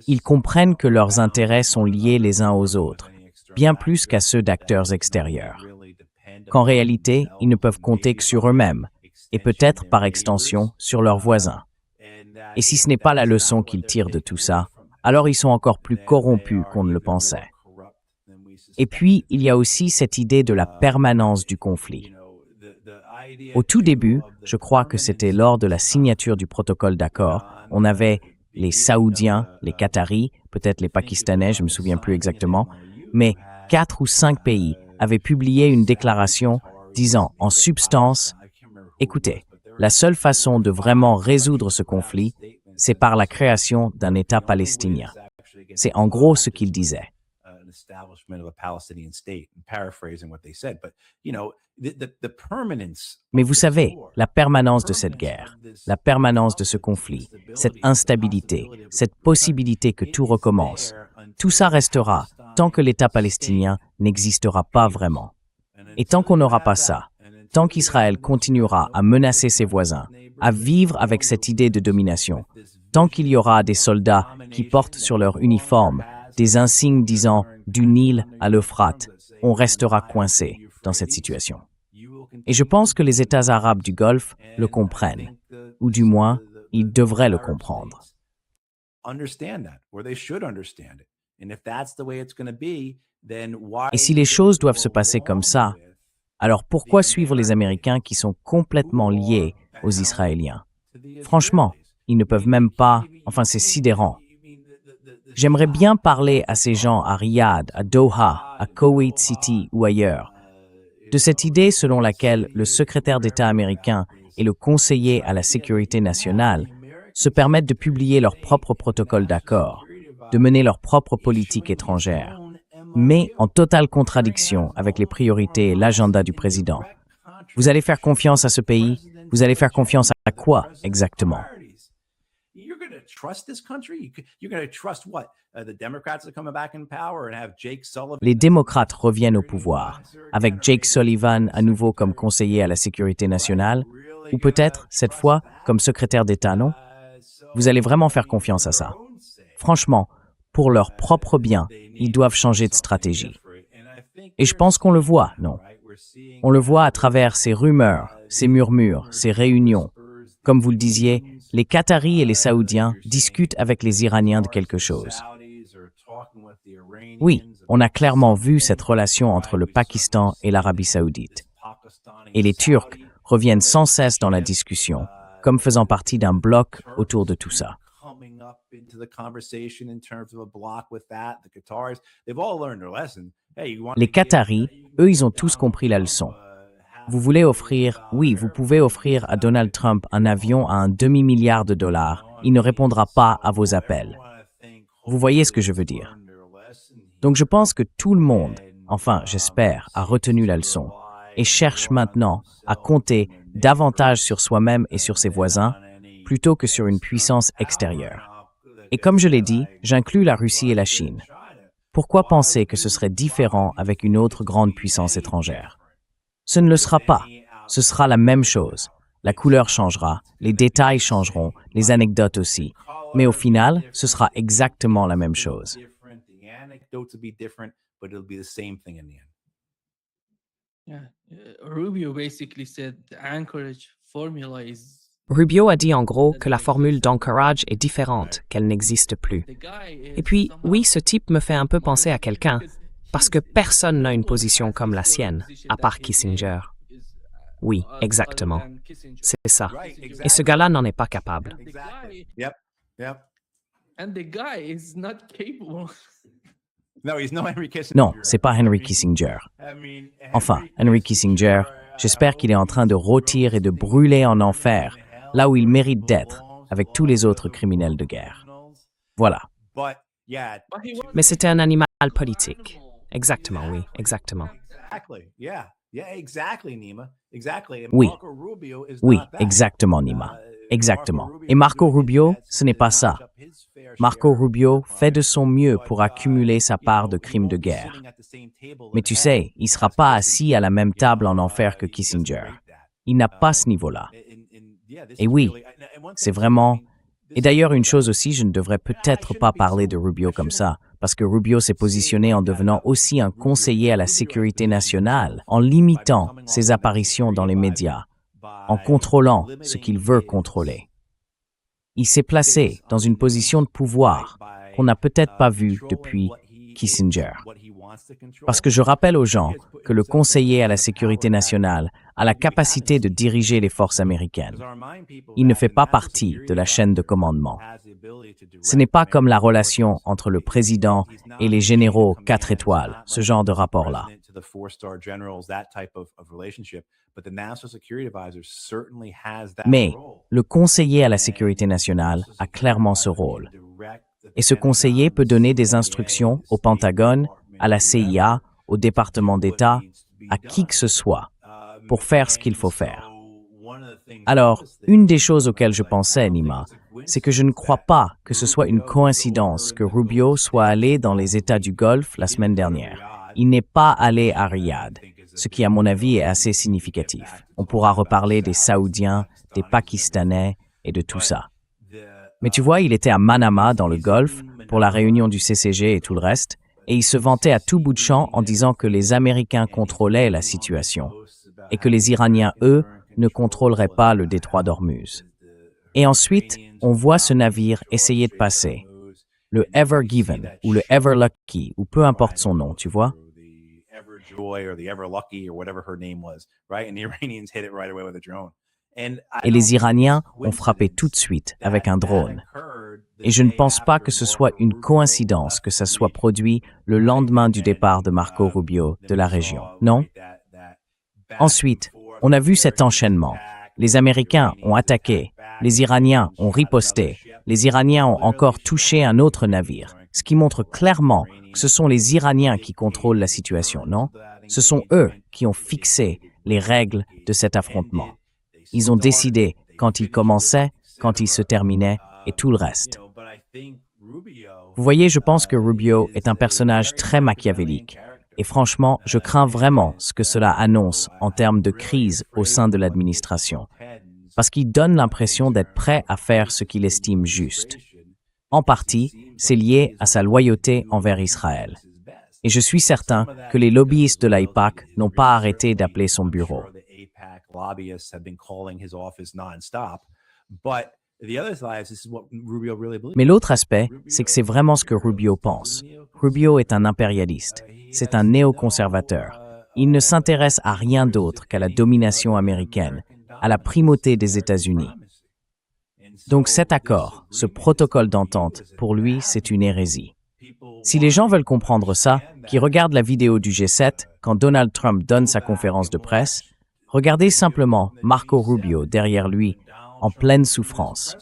Speaker 2: Ils comprennent que leurs intérêts sont liés les uns aux autres, bien plus qu'à ceux d'acteurs extérieurs. Qu'en réalité, ils ne peuvent compter que sur eux-mêmes, et peut-être par extension sur leurs voisins. Et si ce n'est pas la leçon qu'ils tirent de tout ça, alors ils sont encore plus corrompus qu'on ne le pensait. Et puis, il y a aussi cette idée de la permanence du conflit. Au tout début, je crois que c'était lors de la signature du protocole d'accord, on avait les Saoudiens, les Qataris, peut-être les Pakistanais, je ne me souviens plus exactement, mais 4 ou 5 pays avaient publié une déclaration disant en substance, écoutez, la seule façon de vraiment résoudre ce conflit, c'est par la création d'un État palestinien. C'est en gros ce qu'ils disaient. Mais vous savez, la permanence de cette guerre, la permanence de ce conflit, cette instabilité, cette possibilité que tout recommence, tout ça restera tant que l'État palestinien n'existera pas vraiment. Et tant qu'on n'aura pas ça, tant qu'Israël continuera à menacer ses voisins, à vivre avec cette idée de domination, tant qu'il y aura des soldats qui portent sur leur uniforme des insignes disant « du Nil à l'Euphrate », on restera coincé dans cette situation. Et je pense que les États arabes du Golfe le comprennent, ou du moins, ils devraient le comprendre. Et si les choses doivent se passer comme ça, alors pourquoi suivre les Américains qui sont complètement liés aux Israéliens? Franchement, ils ne peuvent même pas, enfin c'est sidérant. J'aimerais bien parler à ces gens à Riyad, à Doha, à Kuwait City ou ailleurs, de cette idée selon laquelle le secrétaire d'État américain et le conseiller à la sécurité nationale se permettent de publier leur propre protocole d'accord, de mener leur propre politique étrangère, mais en totale contradiction avec les priorités et l'agenda du président. Vous allez faire confiance à ce pays? Vous allez faire confiance à quoi exactement? Les démocrates reviennent au pouvoir, avec Jake Sullivan à nouveau comme conseiller à la sécurité nationale, ou peut-être, cette fois, comme secrétaire d'État, non? Vous allez vraiment faire confiance à ça? Franchement, pour leur propre bien, ils doivent changer de stratégie. Et je pense qu'on le voit, non? On le voit à travers ces rumeurs, ces murmures, ces réunions. Comme vous le disiez, les Qataris et les Saoudiens discutent avec les Iraniens de quelque chose. Oui, on a clairement vu cette relation entre le Pakistan et l'Arabie saoudite. Et les Turcs reviennent sans cesse dans la discussion, comme faisant partie d'un bloc autour de tout ça. Les Qataris, eux, ils ont tous compris la leçon. Vous voulez offrir, oui, vous pouvez offrir à Donald Trump un avion à un demi-milliard de dollars. Il ne répondra pas à vos appels. Vous voyez ce que je veux dire? Donc je pense que tout le monde, enfin j'espère, a retenu la leçon et cherche maintenant à compter davantage sur soi-même et sur ses voisins plutôt que sur une puissance extérieure. Et comme je l'ai dit, j'inclus la Russie et la Chine. Pourquoi penser que ce serait différent avec une autre grande puissance étrangère? Ce ne le sera pas. Ce sera la même chose. La couleur changera, les détails changeront, les anecdotes aussi. Mais au final, ce sera exactement la même chose.
Speaker 3: Yeah, Rubio basically said the Anchorage formula is
Speaker 1: Rubio a dit en gros que la formule d'encourage est différente, qu'elle n'existe plus. Et puis, oui, ce type me fait un peu penser à quelqu'un, parce que personne n'a une position comme la sienne, à part Kissinger. Oui, exactement. C'est ça. Et ce gars-là n'en est pas capable.
Speaker 3: Yep. Yep.
Speaker 2: Non, c'est pas Henry Kissinger. Enfin, Henry Kissinger, j'espère qu'il est en train de rôtir et de brûler en enfer, là où il mérite d'être, avec tous les autres criminels de guerre. Voilà.
Speaker 1: Mais c'était un animal politique. Exactement, oui, exactement.
Speaker 2: Oui, exactement, Nima. Exactement. Et Marco Rubio, ce n'est pas ça. Marco Rubio fait de son mieux pour accumuler sa part de crimes de guerre. Mais tu sais, il ne sera pas assis à la même table en enfer que Kissinger. Il n'a pas ce niveau-là. Et oui, c'est vraiment... Et d'ailleurs, une chose aussi, je ne devrais peut-être pas parler de Rubio comme ça, parce que Rubio s'est positionné en devenant aussi un conseiller à la sécurité nationale, en limitant ses apparitions dans les médias, en contrôlant ce qu'il veut contrôler. Il s'est placé dans une position de pouvoir qu'on n'a peut-être pas vue depuis Kissinger. Parce que je rappelle aux gens que le conseiller à la sécurité nationale a la capacité de diriger les forces américaines. Il ne fait pas partie de la chaîne de commandement. Ce n'est pas comme la relation entre le président et les généraux 4 étoiles, ce genre de rapport-là. Mais le conseiller à la sécurité nationale a clairement ce rôle. Et ce conseiller peut donner des instructions au Pentagone, à la CIA, au département d'État, à qui que ce soit, pour faire ce qu'il faut faire. Alors, une des choses auxquelles je pensais, Nima, c'est que je ne crois pas que ce soit une coïncidence que Rubio soit allé dans les États du Golfe la semaine dernière. Il n'est pas allé à Riyad, ce qui, à mon avis, est assez significatif. On pourra reparler des Saoudiens, des Pakistanais et de tout ça. Mais tu vois, il était à Manama, dans le Golfe, pour la réunion du CCG et tout le reste, et il se vantait à tout bout de champ en disant que les Américains contrôlaient la situation et que les Iraniens, eux, ne contrôleraient pas le détroit d'Ormuz. Et ensuite, on voit ce navire essayer de passer, le Ever Given ou le Ever Lucky, ou peu importe son nom, tu vois. Et les Iraniens ont frappé tout de suite avec un drone. Et je ne pense pas que ce soit une coïncidence que ça soit produit le lendemain du départ de Marco Rubio de la région, non? Ensuite, on a vu cet enchaînement. Les Américains ont attaqué, les Iraniens ont riposté, les Iraniens ont encore touché un autre navire, ce qui montre clairement que ce sont les Iraniens qui contrôlent la situation, non? Ce sont eux qui ont fixé les règles de cet affrontement. Ils ont décidé quand il commençait, quand il se terminait et tout le reste. Vous voyez, je pense que Rubio est un personnage très machiavélique. Et franchement, je crains vraiment ce que cela annonce en termes de crise au sein de l'administration. Parce qu'il donne l'impression d'être prêt à faire ce qu'il estime juste. En partie, c'est lié à sa loyauté envers Israël. Et je suis certain que les lobbyistes de l'AIPAC n'ont pas arrêté d'appeler son bureau. Mais l'autre aspect, c'est que c'est vraiment ce que Rubio pense. Rubio est un impérialiste. C'est un néoconservateur. Il ne s'intéresse à rien d'autre qu'à la domination américaine, à la primauté des États-Unis. Donc cet accord, ce protocole d'entente, pour lui, c'est une hérésie. Si les gens veulent comprendre ça, qu'ils regardent la vidéo du G7 quand Donald Trump donne sa conférence de presse, regardez simplement Marco Rubio derrière lui, en pleine souffrance.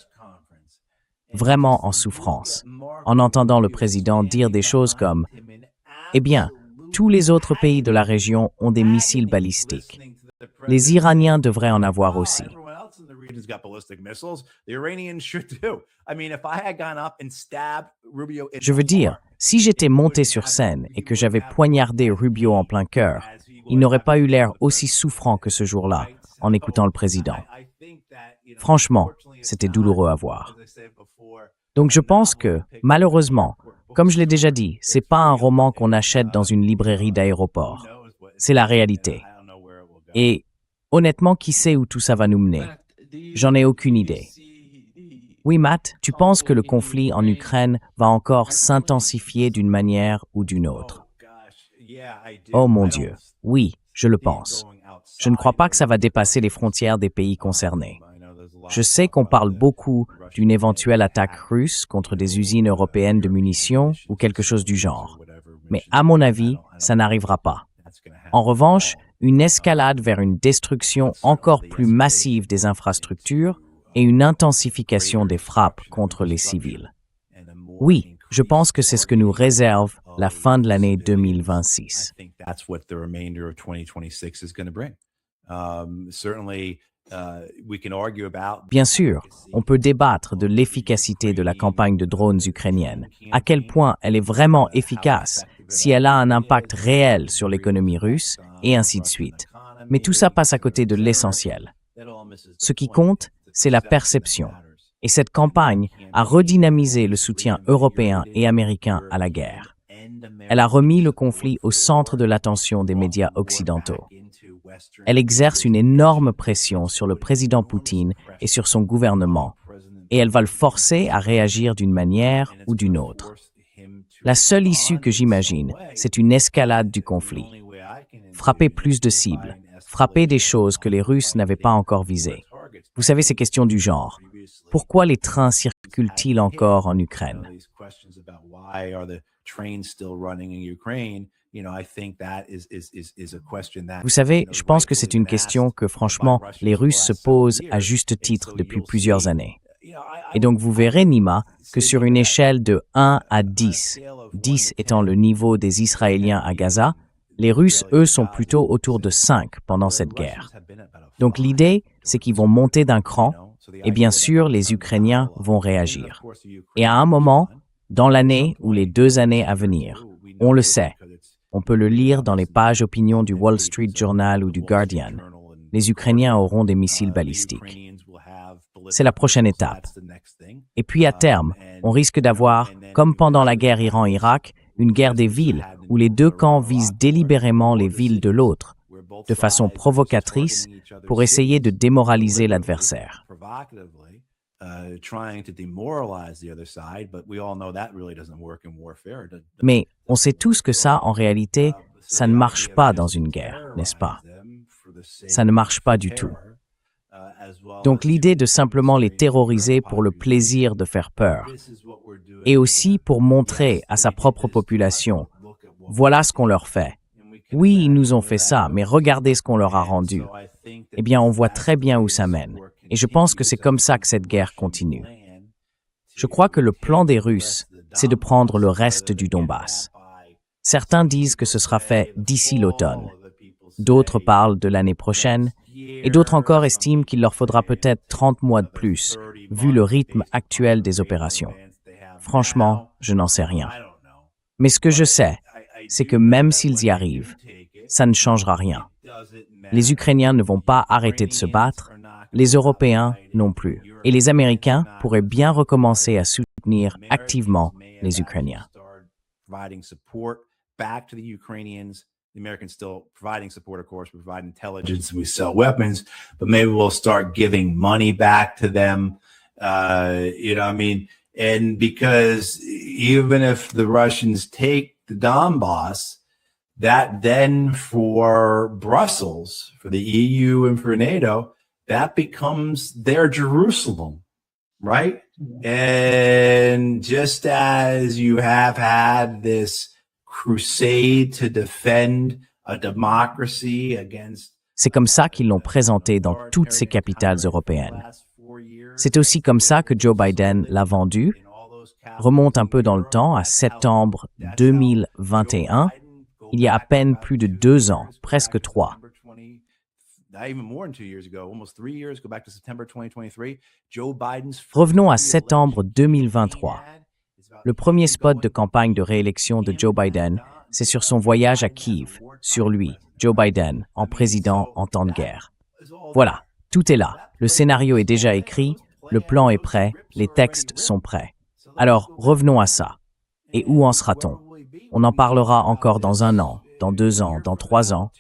Speaker 2: Vraiment en souffrance, en entendant le président dire des choses comme « Eh bien, tous les autres pays de la région ont des missiles balistiques. Les Iraniens devraient en avoir aussi. » Je veux dire, si j'étais monté sur scène et que j'avais poignardé Rubio en plein cœur, il n'aurait pas eu l'air aussi souffrant que ce jour-là, en écoutant le président. Franchement, c'était douloureux à voir. Donc je pense que, malheureusement, comme je l'ai déjà dit, c'est pas un roman qu'on achète dans une librairie d'aéroport. C'est la réalité. Et honnêtement, qui sait où tout ça va nous mener? J'en ai aucune idée. Oui, Matt, tu penses que le conflit en Ukraine va encore s'intensifier d'une manière ou d'une autre? Oh mon Dieu, oui, je le pense. Je ne crois pas que ça va dépasser les frontières des pays concernés. Je sais qu'on parle beaucoup d'une éventuelle attaque russe contre des usines européennes de munitions ou quelque chose du genre. Mais à mon avis, ça n'arrivera pas. En revanche, une escalade vers une destruction encore plus massive des infrastructures et une intensification des frappes contre les civils. Oui, je pense que c'est ce que nous réserve la fin de l'année 2026. Bien sûr, on peut débattre de l'efficacité de la campagne de drones ukrainienne, à quel point elle est vraiment efficace, si elle a un impact réel sur l'économie russe, et ainsi de suite. Mais tout ça passe à côté de l'essentiel. Ce qui compte, c'est la perception. Et cette campagne a redynamisé le soutien européen et américain à la guerre. Elle a remis le conflit au centre de l'attention des médias occidentaux. Elle exerce une énorme pression sur le président Poutine et sur son gouvernement, et elle va le forcer à réagir d'une manière ou d'une autre. La seule issue que j'imagine, c'est une escalade du conflit. Frapper plus de cibles, frapper des choses que les Russes n'avaient pas encore visées. Vous savez, ces questions du genre. Pourquoi les trains circulent-ils encore en Ukraine? Vous savez, je pense que c'est une question que, franchement, les Russes se posent à juste titre depuis plusieurs années. Et donc, vous verrez, Nima, que sur une échelle de 1 à 10, 10 étant le niveau des Israéliens à Gaza, les Russes, eux, sont plutôt autour de 5 pendant cette guerre. Donc, l'idée, c'est qu'ils vont monter d'un cran, et bien sûr, les Ukrainiens vont réagir. Et à un moment, dans l'année ou les 2 années à venir, on le sait, on peut le lire dans les pages opinion du Wall Street Journal ou du Guardian, les Ukrainiens auront des missiles balistiques. C'est la prochaine étape. Et puis à terme, on risque d'avoir, comme pendant la guerre Iran-Irak, une guerre des villes où les deux camps visent délibérément les villes de l'autre, de façon provocatrice, pour essayer de démoraliser l'adversaire. Mais on sait tous que ça, en réalité, ça ne marche pas dans une guerre, n'est-ce pas? Ça ne marche pas du tout. Donc l'idée de simplement les terroriser pour le plaisir de faire peur, et aussi pour montrer à sa propre population, voilà ce qu'on leur fait. Oui, ils nous ont fait ça, mais regardez ce qu'on leur a rendu. Eh bien, on voit très bien où ça mène. Et je pense que c'est comme ça que cette guerre continue. Je crois que le plan des Russes, c'est de prendre le reste du Donbass. Certains disent que ce sera fait d'ici l'automne. D'autres parlent de l'année prochaine, et d'autres encore estiment qu'il leur faudra peut-être 30 mois de plus, vu le rythme actuel des opérations. Franchement, je n'en sais rien. Mais ce que je sais, c'est que même s'ils y arrivent, ça ne changera rien. Les Ukrainiens ne vont pas arrêter de se battre, les Européens non plus. Et les Américains pourraient bien recommencer à soutenir activement les Ukrainiens.
Speaker 3: The Americans still providing support, of course, we provide intelligence, we sell weapons, but maybe we'll start giving money back to them. And because even if the Russians take the Donbass, that then for Brussels, for the EU and for NATO, that becomes their Jerusalem, right? And just as you have had this crusade to defend a democracy against.
Speaker 2: C'est comme ça qu'ils l'ont présenté dans toutes ces capitales européennes. C'est aussi comme ça que Joe Biden l'a vendu. Remonte un peu dans le temps à septembre 2021, il y a à peine plus de 2 ans, presque 3. Revenons à septembre 2023. Le premier spot de campagne de réélection de Joe Biden, c'est sur son voyage à Kiev, sur lui, Joe Biden, en président en temps de guerre. Voilà, tout est là. Le scénario est déjà écrit, le plan est prêt, les textes sont prêts. Alors, revenons à ça. Et où en sera-t-on? On en parlera encore dans 1 an, dans 2 ans, dans 3 ans.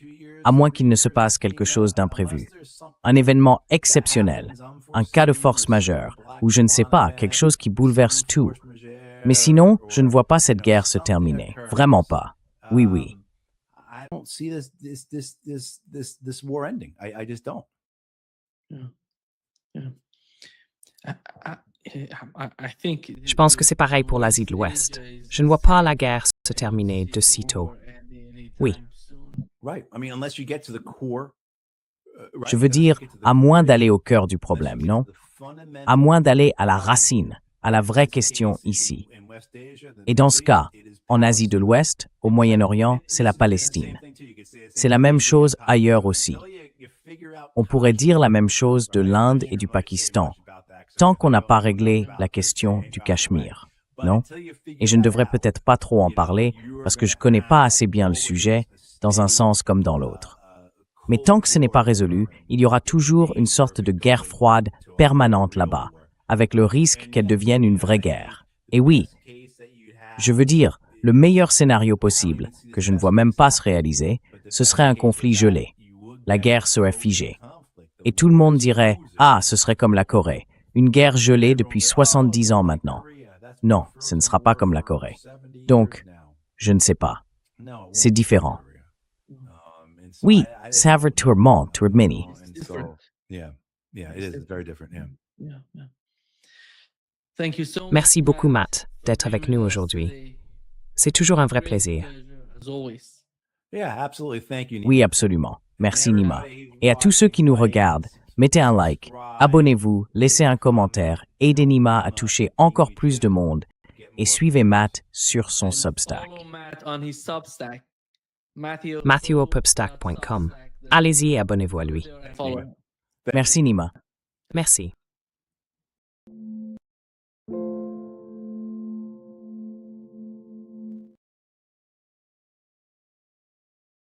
Speaker 2: à moins qu'il ne se passe quelque chose d'imprévu. Un événement exceptionnel, un cas de force majeure, ou je ne sais pas, quelque chose qui bouleverse tout. Mais sinon, je ne vois pas cette guerre se terminer. Vraiment pas. Oui, oui.
Speaker 3: I don't see this war ending. I just don't.
Speaker 1: Je pense que c'est pareil pour l'Asie de l'Ouest. Je ne vois pas la guerre se terminer de sitôt. Oui.
Speaker 3: Right. I mean, unless you get to the core.
Speaker 2: Je veux dire, à moins d'aller au cœur du problème, non? À moins d'aller à la racine, à la vraie question ici. Et dans ce cas, en Asie de l'Ouest, au Moyen-Orient, c'est la Palestine. C'est la même chose ailleurs aussi. On pourrait dire la même chose de l'Inde et du Pakistan, tant qu'on n'a pas réglé la question du Cachemire, non? Et je ne devrais peut-être pas trop en parler parce que je ne connais pas assez bien le sujet, dans un sens comme dans l'autre. Mais tant que ce n'est pas résolu, il y aura toujours une sorte de guerre froide permanente là-bas, avec le risque qu'elle devienne une vraie guerre. Et oui, je veux dire, le meilleur scénario possible, que je ne vois même pas se réaliser, ce serait un conflit gelé. La guerre serait figée. Et tout le monde dirait « Ah, ce serait comme la Corée, une guerre gelée depuis 70 ans maintenant. » Non, ce ne sera pas comme la Corée. Donc, je ne sais pas. C'est différent. Oui, ça va tourment, tourmeni.
Speaker 3: Yeah, it is. It's very different. Yeah.
Speaker 1: Merci beaucoup, Matt, d'être avec nous aujourd'hui. C'est toujours un vrai plaisir.
Speaker 3: Yeah, absolutely. Thank you.
Speaker 2: Oui, absolument. Merci, Nima. Et à tous ceux qui nous regardent, mettez un like, abonnez-vous, laissez un commentair, aidez Nima à toucher encore plus de monde et suivez Matt sur son Substack.
Speaker 1: Matthew.pubstack.com. Allez-y et abonnez-vous à lui.
Speaker 2: Merci, Nima.
Speaker 1: Merci.